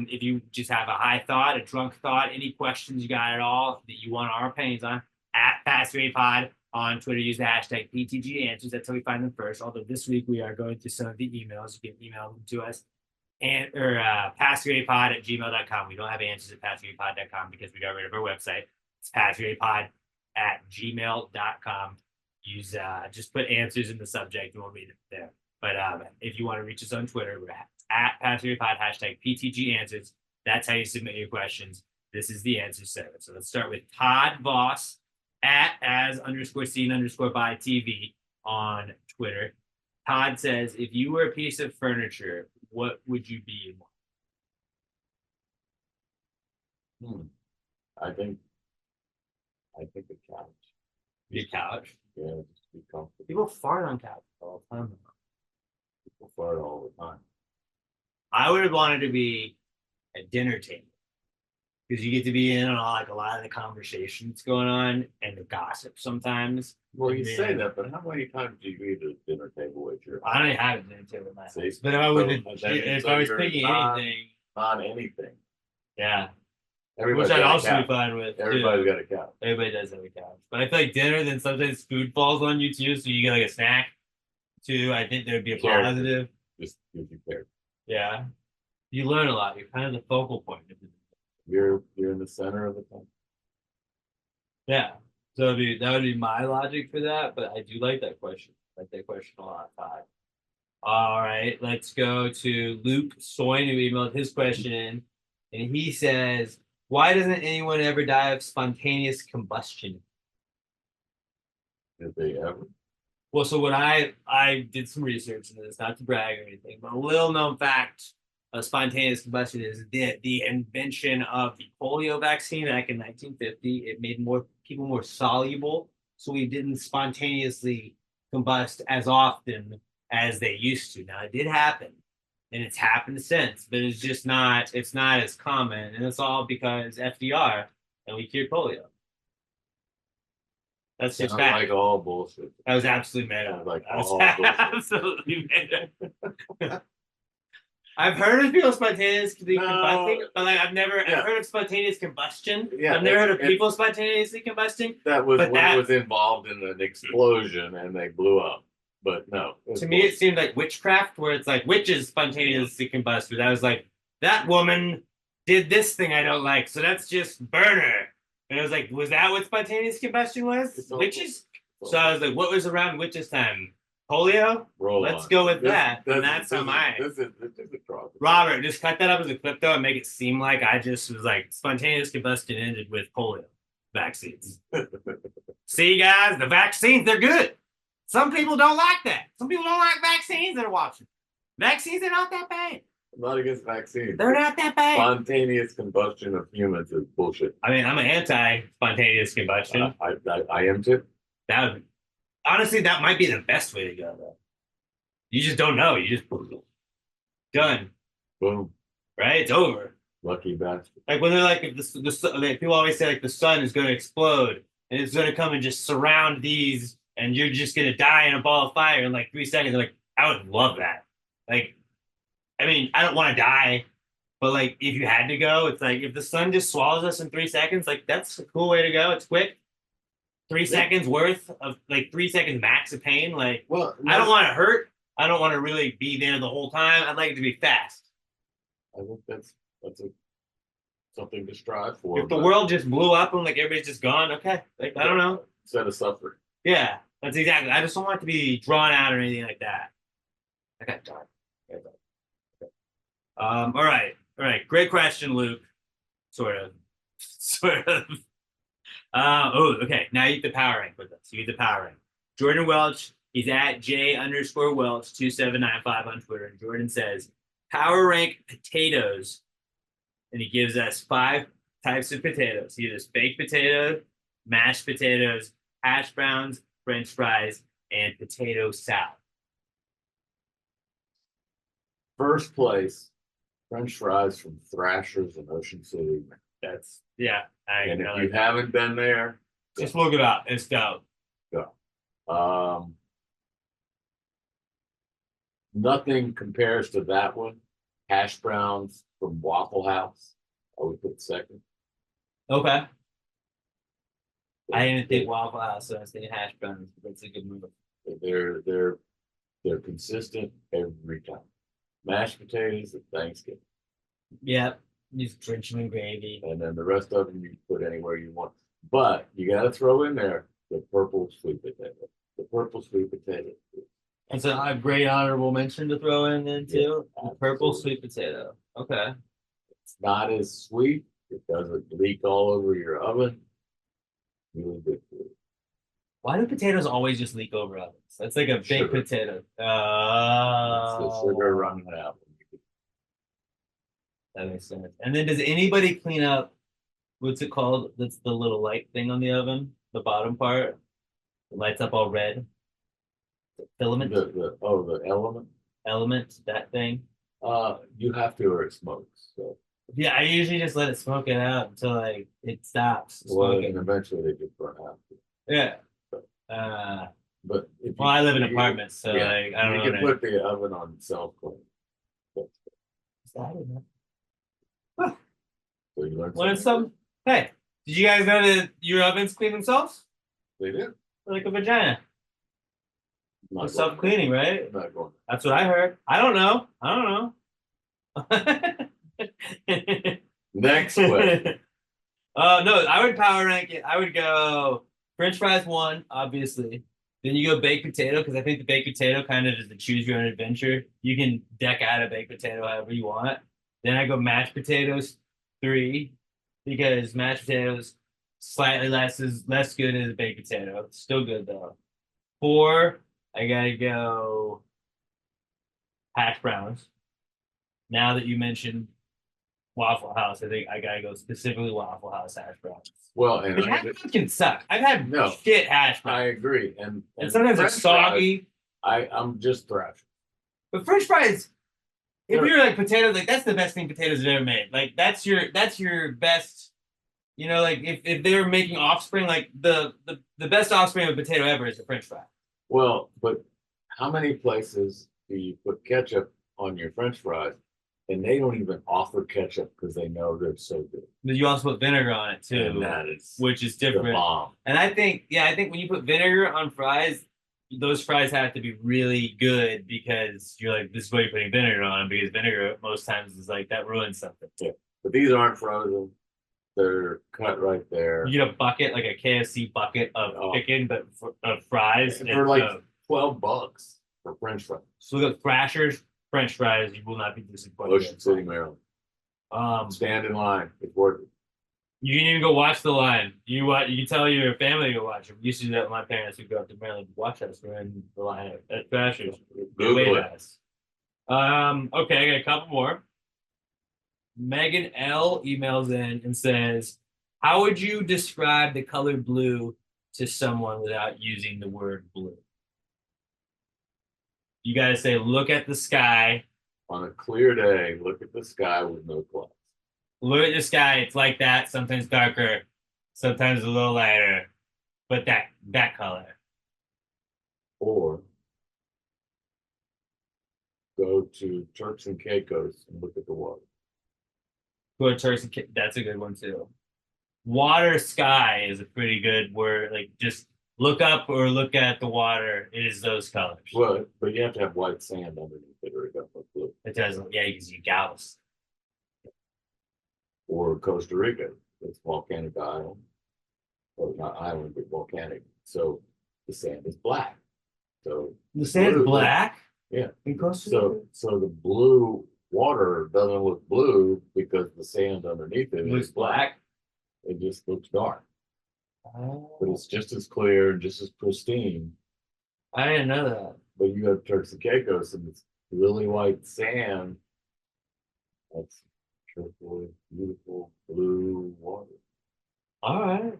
If you just have a high thought, a drunk thought, any questions you got at all that you want our opinions on, at PassRatePod on Twitter, use the hashtag PTG Answers. That's how we find them first. Although this week we are going through some of the emails. You can email them to us. PassRatePod@gmail.com. We don't have answers at PassRatePod.com because we got rid of our website. It's PassRatePod@gmail.com. Use just put answers in the subject and we'll read it there. But if you want to reach us on Twitter, we're at PassRatePod, hashtag PTG Answers. That's how you submit your questions. This is the answer segment. So let's start with Todd Voss at as_seen_by-TV on Twitter. Todd says, if you were a piece of furniture, what would you be and why? I think a couch. Be a couch. Yeah, just be comfortable. People fart on couches all the time. People fart all the time. I would have wanted to be a dinner table because you get to be in on like a lot of the conversations going on and the gossip sometimes. Well, you say that, but how many times do you eat at a dinner table with your? I don't have a dinner table at my See? house, but if I would, if So I was you're picking anything, on anything. yeah, Everybody's which I'd got a also be couch. fine with. Everybody's too. got a couch. Everybody does have a couch, but I feel like dinner, then sometimes food falls on you too, so you get like a snack too. I think there'd be a Character. positive. Just gives you care. Yeah, you learn a lot. You're kind of the focal point of it. You're in the center of the thing. Yeah, so that would be my logic for that. But I do like that question. I like that question a lot, Todd. All right, let's go to Luke Soin, who emailed his question in, and he says, "Why doesn't anyone ever die of spontaneous combustion?" If they ever. Well, so when I did some research into this, not to brag or anything, but a little known fact of spontaneous combustion is the invention of the polio vaccine back in 1950. It made people more soluble, so we didn't spontaneously combust as often as they used to. Now it did happen, and it's happened since, but it's not as common, and it's all because FDR and we cured polio. That's just Sounds fact. like all bullshit. That was absolutely made up. Sounds like That was all bullshit. absolutely made up. I've heard of people spontaneously combusting, but like I've heard of spontaneous combustion. Yeah, I've never heard of it's- people spontaneously combusting. That was But when that- it was involved in an explosion and they blew up. But no. To me, it seemed like witchcraft, where it's like witches spontaneously combust. But I was like, that woman did this thing I don't like, so let's just burn her. And I was like, was that what spontaneous combustion was? It's all- Witches? So I was like, what was around witches' time? Polio? Roll Let's on. go with This- that. this- And that's this how is- mine. This is a cross. Robert, just cut that up as a clip though and make it seem like I just was like spontaneous combustion ended with polio vaccines. See, guys, the vaccines, they're good. Some people don't like that. Some people don't like vaccines that are watching. Vaccines are not that bad. I'm not against vaccines. They're not that bad. Spontaneous combustion of humans is bullshit. I mean, I'm an anti-spontaneous combustion. I am too. That would, honestly, that might be the best way to go though. You just don't know. You just done, Boom. right? It's over. Lucky bastard. Like when they're like, if like, people always say like the sun is going to explode and it's going to come and just surround these, and you're just going to die in a ball of fire in like 3 seconds. Like I would love that. Like, I mean, I don't want to die, but like if you had to go, it's like if the sun just swallows us in 3 seconds, like that's a cool way to go. It's quick. 3 seconds worth of like 3 seconds max of pain. Like Well, I don't want to hurt. I don't want to really be there the whole time. I'd like it to be fast. I think that's something to strive for. If the but world just blew up and like everybody's just gone, okay. Like I don't know. instead of suffering. Yeah, that's exactly. I just don't want it to be drawn out or anything like that. I got dark. All right. Great question, Luke. Sort of. Okay. Now you get the power rank with us. You get the power rank. Jordan Welch. He's at J_Welch 2795 on Twitter. And Jordan says, power rank potatoes. And he gives us 5 types of potatoes. He gives us baked potato, mashed potatoes, hash browns, French fries, and potato salad. First place, French fries from Thrashers in Ocean City. That's And if you haven't been there, just look it up. It's dope. nothing compares to that one. Hash browns from Waffle House. I would put second. Okay. I didn't think Waffle House, so I was thinking hash browns. That's a good move. They're consistent every time. Mashed potatoes at Thanksgiving, Yep. Just drench them in gravy. and then the rest of them you can put anywhere you want. But you got to throw in there the purple sweet potato. The purple sweet potato. That's a great honorable mention to throw in then too. Yeah, Purple absolutely. sweet potato. Okay. It's not as sweet. It doesn't leak all over your oven. Really good food. Why do potatoes always just leak over ovens? That's like a big Sugar. potato. It's the sugar running out. That makes sense. And then does anybody clean up what's it called? That's the little light thing on the oven, the bottom part. It lights up all red. The filament The element. that thing. You have to or it smokes. So Yeah, I usually just let it smoke it out until like it stops well, smoking. and eventually they just burn out. Yeah. But if Well, I live in you- apartments, so yeah, like I don't you know. can put the oven on self clean. So you learn When it's something. hey, did you guys know that your ovens clean themselves? They do. Like a vagina. I'm not It's going self-cleaning, there. right? I'm not going That's what I heard. I don't know. there. Next question. No, I would power rank it. I would go French fries 1, obviously. Then you go baked potato, because I think the baked potato kind of is the choose your own adventure. You can deck out a baked potato however you want. Then I go mashed potatoes 3, because mashed potatoes slightly less good as a baked potato. Still good though. 4, I gotta go hash browns. Now that you mentioned Waffle House, I think I gotta go specifically Waffle House hash browns. Well, and But hash browns can suck. I've had No. shit hash I browns. agree. And sometimes they're French fries, soggy. I'm just thrashing. But French fries, if They're- you're like potatoes, like that's the best thing potatoes have ever made. Like that's your best You know, like if they were making offspring, like the best offspring of a potato ever is a French fry. Well, but how many places do you put ketchup on your French fries, and they don't even offer ketchup because they know they're so good? But you also put vinegar on it too, And that is which is the different. bomb. And I think when you put vinegar on fries, those fries have to be really good because you're like, this is what you're putting vinegar on, because vinegar most times is like that ruins something. Yeah. But these aren't frozen. They're cut right there. You get a bucket, like a KFC bucket of chicken, but of fries. And for like $12 for French fries. So look at Thrasher's French fries. You will not be disappointed. Ocean City, Maryland. Stand in line. It's worth it. You can even go watch the line. You can tell your family to go watch it. We used to do that with my parents who go up to Maryland to watch us. We're in the line at Thrasher's. Google it. Okay, I got a couple more. Megan L emails in and says, how would you describe the color blue to someone without using the word blue? You gotta say, look at the sky. On a clear day, look at the sky with no clouds. Look at the sky. It's like that. Sometimes darker, sometimes a little lighter, but that color. Or go to Turks and Caicos and look at the water. Go to Turks and that's a good one too. Water sky is a pretty good word. Like just look up or look at the water. It is those colors. Well, but you have to have white sand underneath it or it doesn't look blue. It doesn't. Yeah, because you gauss. Or Costa Rica, it's volcanic island. Well, not island, but volcanic. So the sand is black. So The sand's blue- black. Yeah. In Costa Rica? So the blue water doesn't look blue because the sand underneath it It looks is black. black. It just looks dark. Oh, But it's just as clear and just as pristine. I didn't know that. But you have Turks and Caicos and it's really white sand. That's turquoise, beautiful blue water. All right.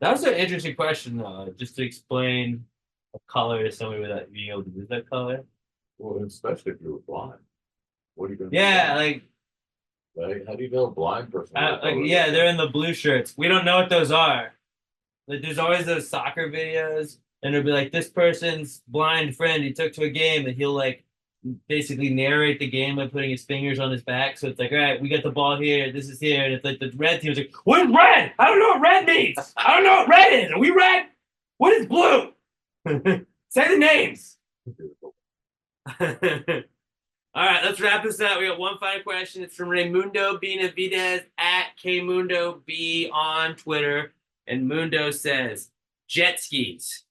That was an interesting question, though, just to explain a color to somebody without being able to use that color. Well, especially if you were blind. What are you gonna Yeah, do? like, How do you know a blind person? what color yeah, they they're are? in the blue shirts. We don't know what those are. Like, there's always those soccer videos, and it'll be like this person's blind friend he took to a game, and he'll like basically narrate the game by putting his fingers on his back. So it's like, all right, we got the ball here. This is here, and it's like the red team's like, what is red? I don't know what red means. I don't know what red is. Are we red? What is blue? Say the names. All right, let's wrap this up. We got one final question. It's from Raymundo Benavidez at KMundoB on Twitter. And Mundo says, jet skis,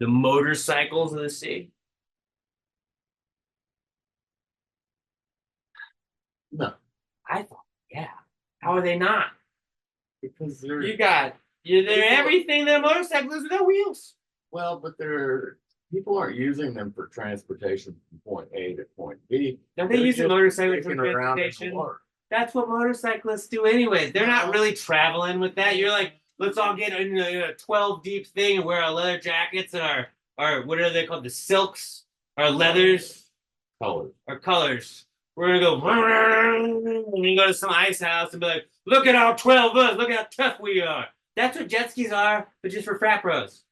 the motorcycles of the sea. No, I thought, yeah. How are they not? because they're They're everything that a motorcycle is with no wheels. well, but people aren't using them for transportation from point A to point B. Don't they They're use the just motorcycle for kicking around in the transportation? water. That's what motorcyclists do anyways. They're not really traveling with that. You're like, let's all get in a 12 deep thing and wear our leather jackets and our what are they called? The silks, our leathers, Colors. our colors. We're gonna go and go to some ice house and be like, look at our 12 of us, look how tough we are. That's what jet skis are, but just for frat bros.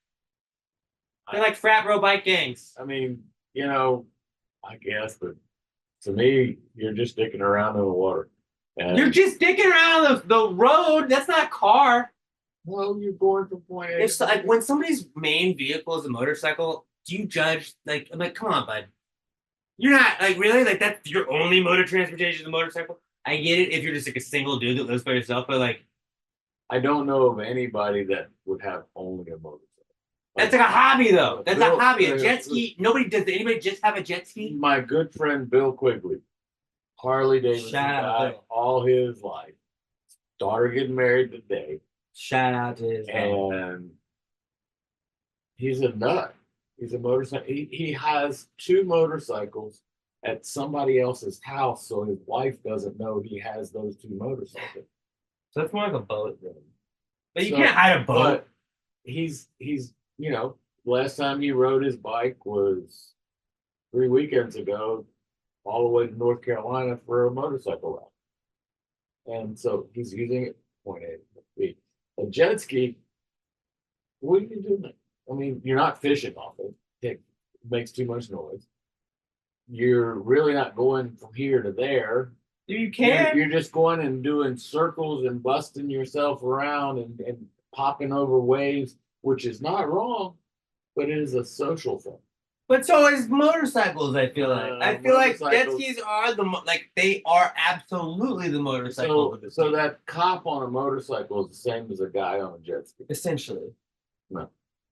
They're like frat bro bike gangs. I mean, I guess, but to me, you're just dicking around in the water. And You're just dicking around on the road. That's not a car. well, you're going from point A. If like when somebody's main vehicle is a motorcycle, do you judge? Like, I'm like, come on, bud. You're not like really like that's your only mode of transportation is a motorcycle. I get it if you're just like a single dude that lives by yourself, but like I don't know of anybody that would have only a motorcycle. that's like a hobby though. That's a Bill- hobby. A jet ski. Nobody does. Anybody just have a jet ski? My good friend Bill Quigley, Harley Davidson Shout out guy Bill. all his life. Daughter getting married today, Shout out to his. and he's a nut. He's a motorcycle. He has 2 motorcycles at somebody else's house, so his wife doesn't know he has those 2 motorcycles. So it's more like a boat then. But you So- can't hide a boat. But he's last time he rode his bike was 3 weekends ago, all the way to North Carolina for a motorcycle ride. And so he's using it point A to point B. A jet ski, what are you doing? I mean, you're not fishing off it. It makes too much noise. You're really not going from here to there. You can. You're just going and doing circles and busting yourself around and popping over waves, which is not wrong, but it is a social thing. But so is motorcycles. I feel like. I feel like jet motorcycles- skis are they are absolutely the motorcycle. So that cop on a motorcycle is the same as a guy on a jet ski. essentially, No.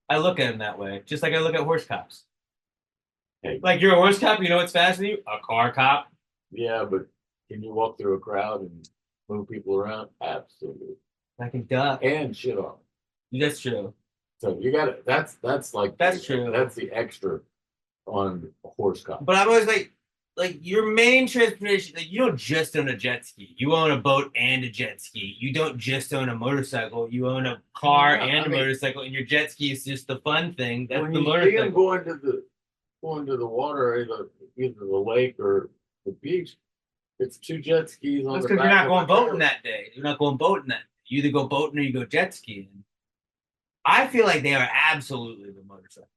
I look at them that way, just like I look at horse cops. Hey. Like you're a horse cop, you know what's faster than you? A car cop. Yeah, but can you walk through a crowd and move people around? Absolutely. I can duck. And shit on. That's true. So you got it. That's like That's true. That's the extra on a horse cop. But I'm always like your main transportation. Like you don't just own a jet ski. You own a boat and a jet ski. You don't just own a motorcycle. You own a car Yeah, and I a mean- motorcycle. And your jet ski is just the fun thing. That's when the you see motorcycle. them going to the water, either the lake or the beach, it's two jet skis on That's the because back you're not of going a boating car. that day. You're not going boating that day. You either go boating or you go jet skiing. I feel like they are absolutely the motorcycles.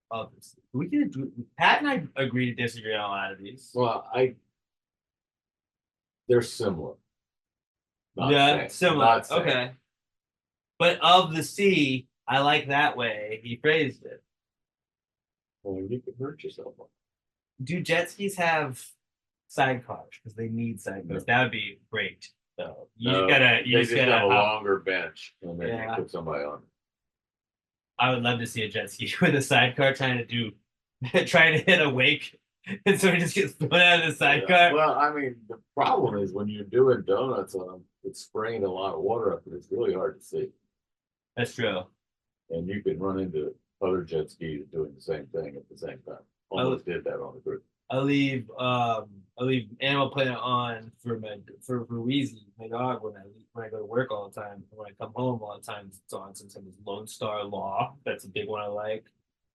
Obviously, we can. Pat and I agree to disagree on a lot of these. Well, they're similar. Not Yeah, same. similar. Not same. Okay, but of the sea, I like that way he phrased it. Well, you can hurt yourself. Do jet skis have sidecars? Because they need sidecars. No. That would be great. So you No, gotta. You they just just gotta. have a longer bench, and then Yeah. you put somebody on. I would love to see a jet ski with a sidecar trying to hit a wake, and so he just gets thrown out of the sidecar. Yeah. Well, I mean, the problem is when you're doing donuts on them, it's spraying a lot of water up, and it's really hard to see. That's true. And you can run into other jet skis doing the same thing at the same time. Almost did that on the group. I leave Animal Planet on for Weezy, my dog, when I go to work all the time. When I come home, a lot of times it's on. Sometimes it's Lone Star Law. That's a big one I like,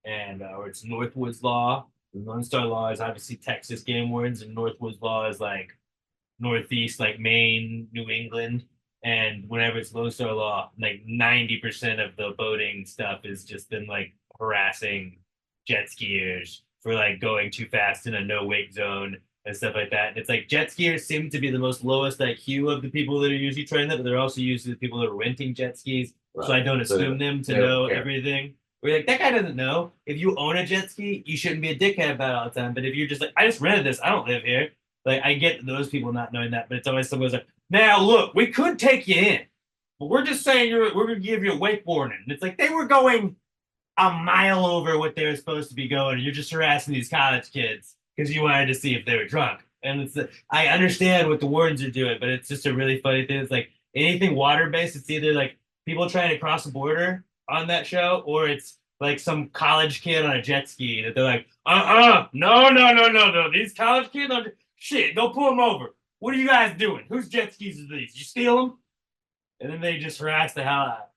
and or it's Northwoods Law. And Lone Star Law is obviously Texas game wards, and Northwoods Law is like Northeast, like Maine, New England. And whenever it's Lone Star Law, like 90% of the boating stuff is just been like harassing jet skiers for like going too fast in a no wake zone and stuff like that. And it's like jet skiers seem to be the most lowest IQ of the people that are usually trying that, but they're also usually the people that are renting jet skis. Right. So I don't So assume them to they don't know care. everything. We're like, that guy doesn't know. If you own a jet ski, you shouldn't be a dickhead about it all the time. But if you're just like, I just rented this, I don't live here. Like, I get those people not knowing that, but it's always someone who's like, now look, we could take you in, but we're just saying we're gonna give you a wake warning. And it's like they were going a mile over what they were supposed to be going. And you're just harassing these college kids because you wanted to see if they were drunk. And it's I understand what the wardens are doing, but it's just a really funny thing. It's like anything water based, it's either like people trying to cross the border on that show, or it's like some college kid on a jet ski that they're like, no. These college kids are shit. Go pull them over. What are you guys doing? Whose jet skis are these? You steal them? And then they just harass the hell out.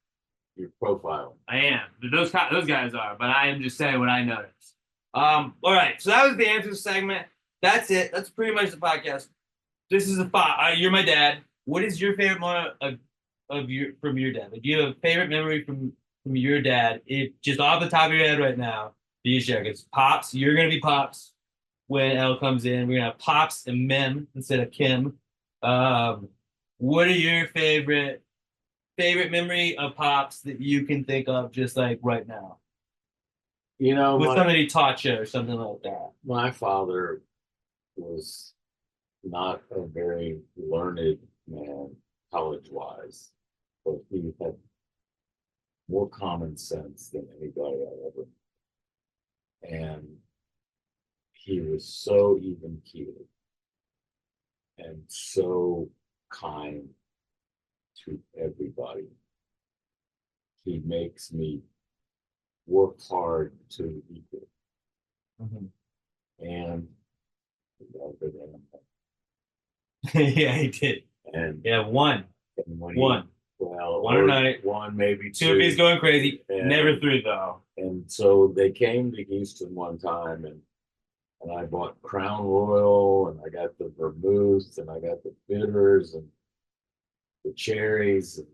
You're profiling. I am. Those guys are, but I am just saying what I noticed. All right. So that was the answer segment. That's it. That's pretty much the podcast. This is you're my dad. What is your favorite moment from your dad? Like, do you have a favorite memory from your dad? If just off the top of your head right now, do you share? It's Pops. You're gonna be Pops when Elle comes in. We're gonna have Pops and Mem instead of Kim. What are your favorite memory of Pops that you can think of just like right now? You know, With somebody he taught you or something like that. my father was not a very learned man college-wise, but he had more common sense than anybody I ever knew. And he was so even-keeled and so kind to everybody. He makes me work hard to equal. And Yeah, he did. and Yeah, one. when One. well, One a or night. one maybe Two if he's going crazy. And- Never three though. And so they came to Houston one time, and I bought Crown Royal, and I got the vermouth, and I got the bitters, and the cherries. And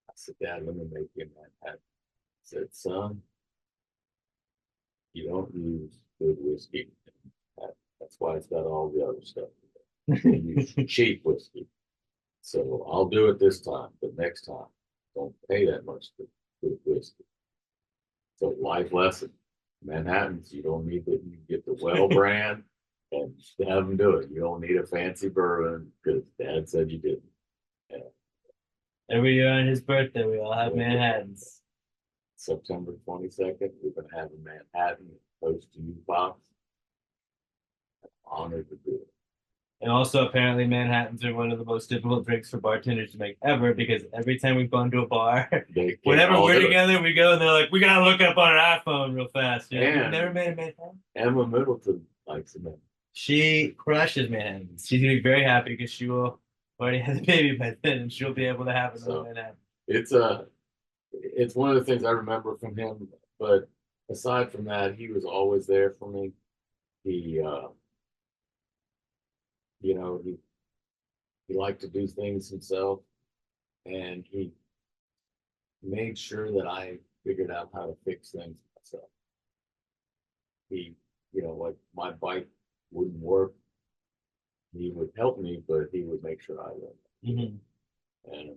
I said, Dad, let me make you a Manhattan. I said, son, you don't use good whiskey. That's why it's got all the other stuff. You use cheap whiskey. So I'll do it this time, but next time, don't pay that much for good whiskey. So life lesson, Manhattans, you don't need that. You get the well brand and have them do it. You don't need a fancy bourbon because Dad said you didn't. Every year on his birthday, we all have Manhattans. September 22nd, we're going to have a Manhattan post to you, Pops. I'm honored to do it. And also, apparently, Manhattans are one of the most difficult drinks for bartenders to make ever because every time we've gone to a bar, They can't whenever all we're do it. together, we go and they're like, we gotta look up on our iPhone real fast. You know, And- you've never made a Manhattan? Emma Middleton likes them. She crushes Manhattans. She's gonna be very happy because she will already have a baby by then and she'll be able to have another So- Manhattan. It's one of the things I remember from him. But aside from that, he was always there for me. He, he liked to do things himself, and he made sure that I figured out how to fix things myself. He, like my bike wouldn't work. He would help me, but he would make sure I learned. And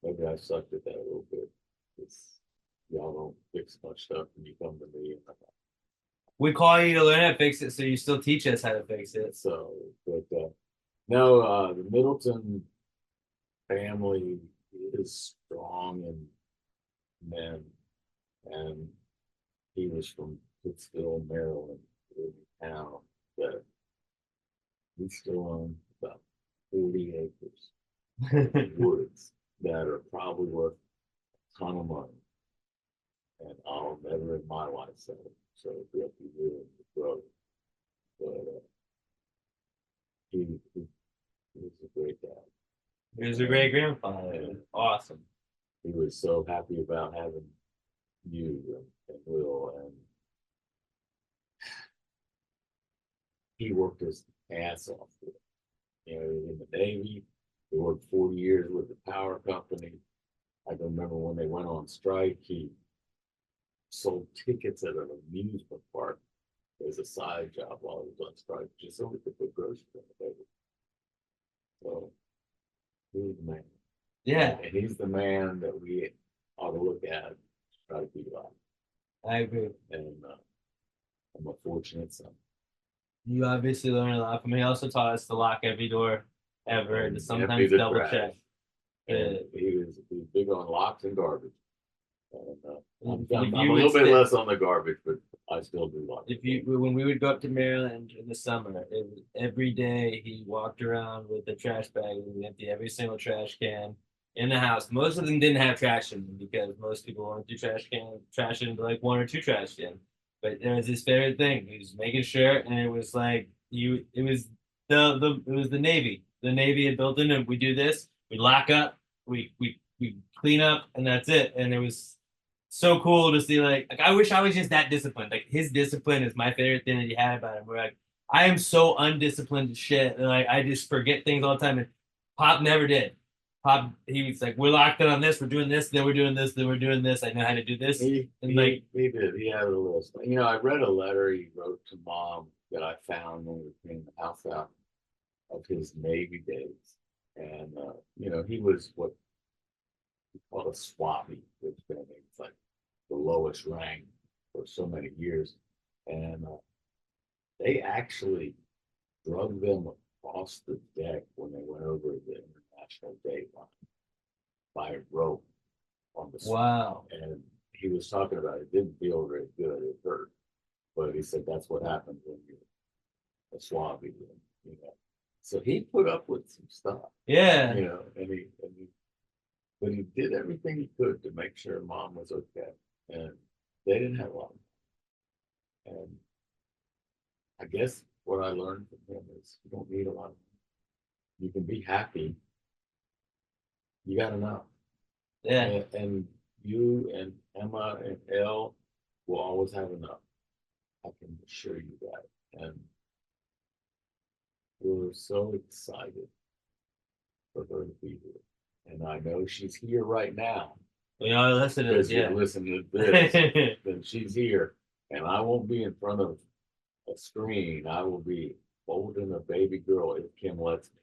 maybe I sucked at that a little bit. It's, y'all don't fix much stuff when you come to me. We call you to learn how to fix it, so you still teach us how to fix it. So, but no, the Middleton family is strong in men, and he was from Pittsville, Maryland, a town that we still own about 40 acres of woods that are probably worth a ton of money. And I'll never in my life sell it. So we have to be willing to grow. But he was a great dad. He was a great grandfather. Awesome. He was so happy about having you and Will, and he worked his ass off for it. In the Navy, he worked 40 years with the power company. I can remember when they went on strike, he sold tickets at an amusement park as a side job while he was on strike, just so we could put groceries on the table. So he's the man. Yeah, And he's the man that we ought to look at, and try to be like. I agree. And I'm a fortunate son. You obviously learned a lot from him. He also taught us to lock every door ever and to Empty sometimes the double trash. check. And he was big on locks and garbage. And I'm If a you little would bit stay- less on the garbage, but I still do like it. When we would go up to Maryland in the summer, it was every day he walked around with a trash bag and we empty every single trash can in the house. Most of them didn't have trash in them because most people went through trash into like one or two trash cans. But there was his favorite thing. He was making sure, and it was like it was the Navy. The Navy had built in, and we do this. We lock up, we clean up, and that's it. And it was so cool to see. Like I wish I was just that disciplined. Like his discipline is my favorite thing that he had about him. We're like, I am so undisciplined as shit. And like I just forget things all the time. And Pop never did. Pop, he was like, we're locked in on this, we're doing this, then we're doing this, then we're doing this. I know how to do this. He like- did. He had a list. I read a letter he wrote to Mom that I found when we were cleaning the house out of his Navy days. And, he was what we call a swabby, which means like the lowest rank for so many years. And they actually drug them across the deck when they went over the international date line by rope on the swab. Wow. And he was talking about it didn't feel very good, it hurt. But he said that's what happens when you're a swabby, So he put up with some stuff. Yeah. But he did everything he could to make sure Mom was okay. And they didn't have a lot. And I guess what I learned from him is you don't need a lot. You can be happy. You got enough. Yeah. And you and Emma and Elle will always have enough. I can assure you that. And we're so excited for her to be here. And I know she's here right now. We all listen to this, Because you yeah. listen to this, then she's here. And I won't be in front of a screen. I will be holding a baby girl if Kim lets me.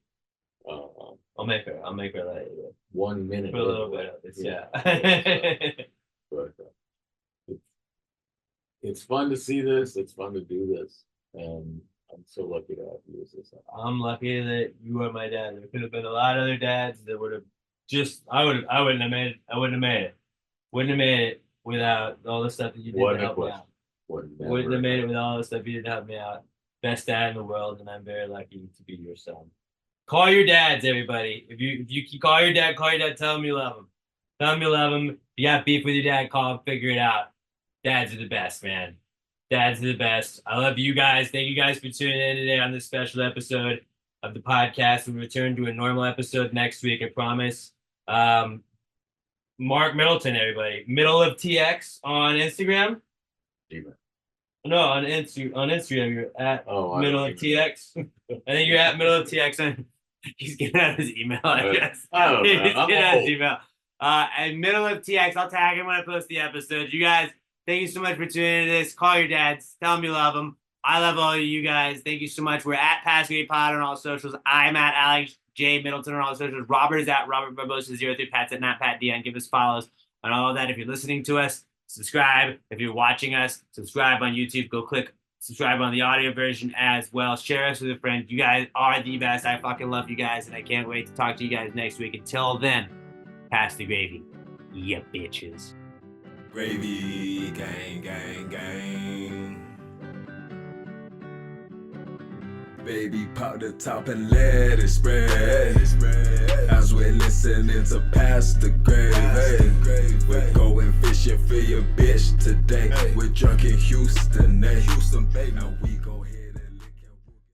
I'll make her let you 1 minute. for a little bit of this, yeah. But it's fun to see this. It's fun to do this. And I'm so lucky to have you as this. I'm lucky that you are my dad. There could have been a lot of other dads that would have just I wouldn't have made it. Wouldn't have made it without all the stuff that you did to help me out. Wouldn't have made it with all the stuff you did to help me out. Best dad in the world, and I'm very lucky to be your son. Call your dads, everybody. If you call your dad, tell him you love him. Tell him you love him. If you got beef with your dad, call him, figure it out. Dads are the best, man. Dads are the best. I love you guys. Thank you guys for tuning in today on this special episode of the podcast. We return to a normal episode next week, I promise. Mark Middleton, everybody. Middle of TX on Instagram. No, on Instagram, you're at Middle of TX. I think you're at Middle of TX. He's getting out his email, I guess. He's getting out his email. And Middle of TX, I'll tag him when I post the episode. You guys, thank you so much for tuning into this. Call your dads. Tell them you love them. I love all of you guys. Thank you so much. We're at Passgate Pod on all socials. I'm at Alex J. Middleton on all socials. Robert is at Robert Barbosa03. Pat's at NatPatDN. Give us follows on all of that. If you're listening to us, subscribe. If you're watching us, subscribe on YouTube. Go click subscribe on the audio version as well. Share us with a friend. You guys are the best. I fucking love you guys, and I can't wait to talk to you guys next week. Until then, pass the gravy. Yeah, bitches. Gravy, gang, gang, gang. Baby, pop the top and let it spread. As we're listening to Pass the Gravy. We're going fishing for your bitch today. We're drunk in Houston, Houston, baby. Now we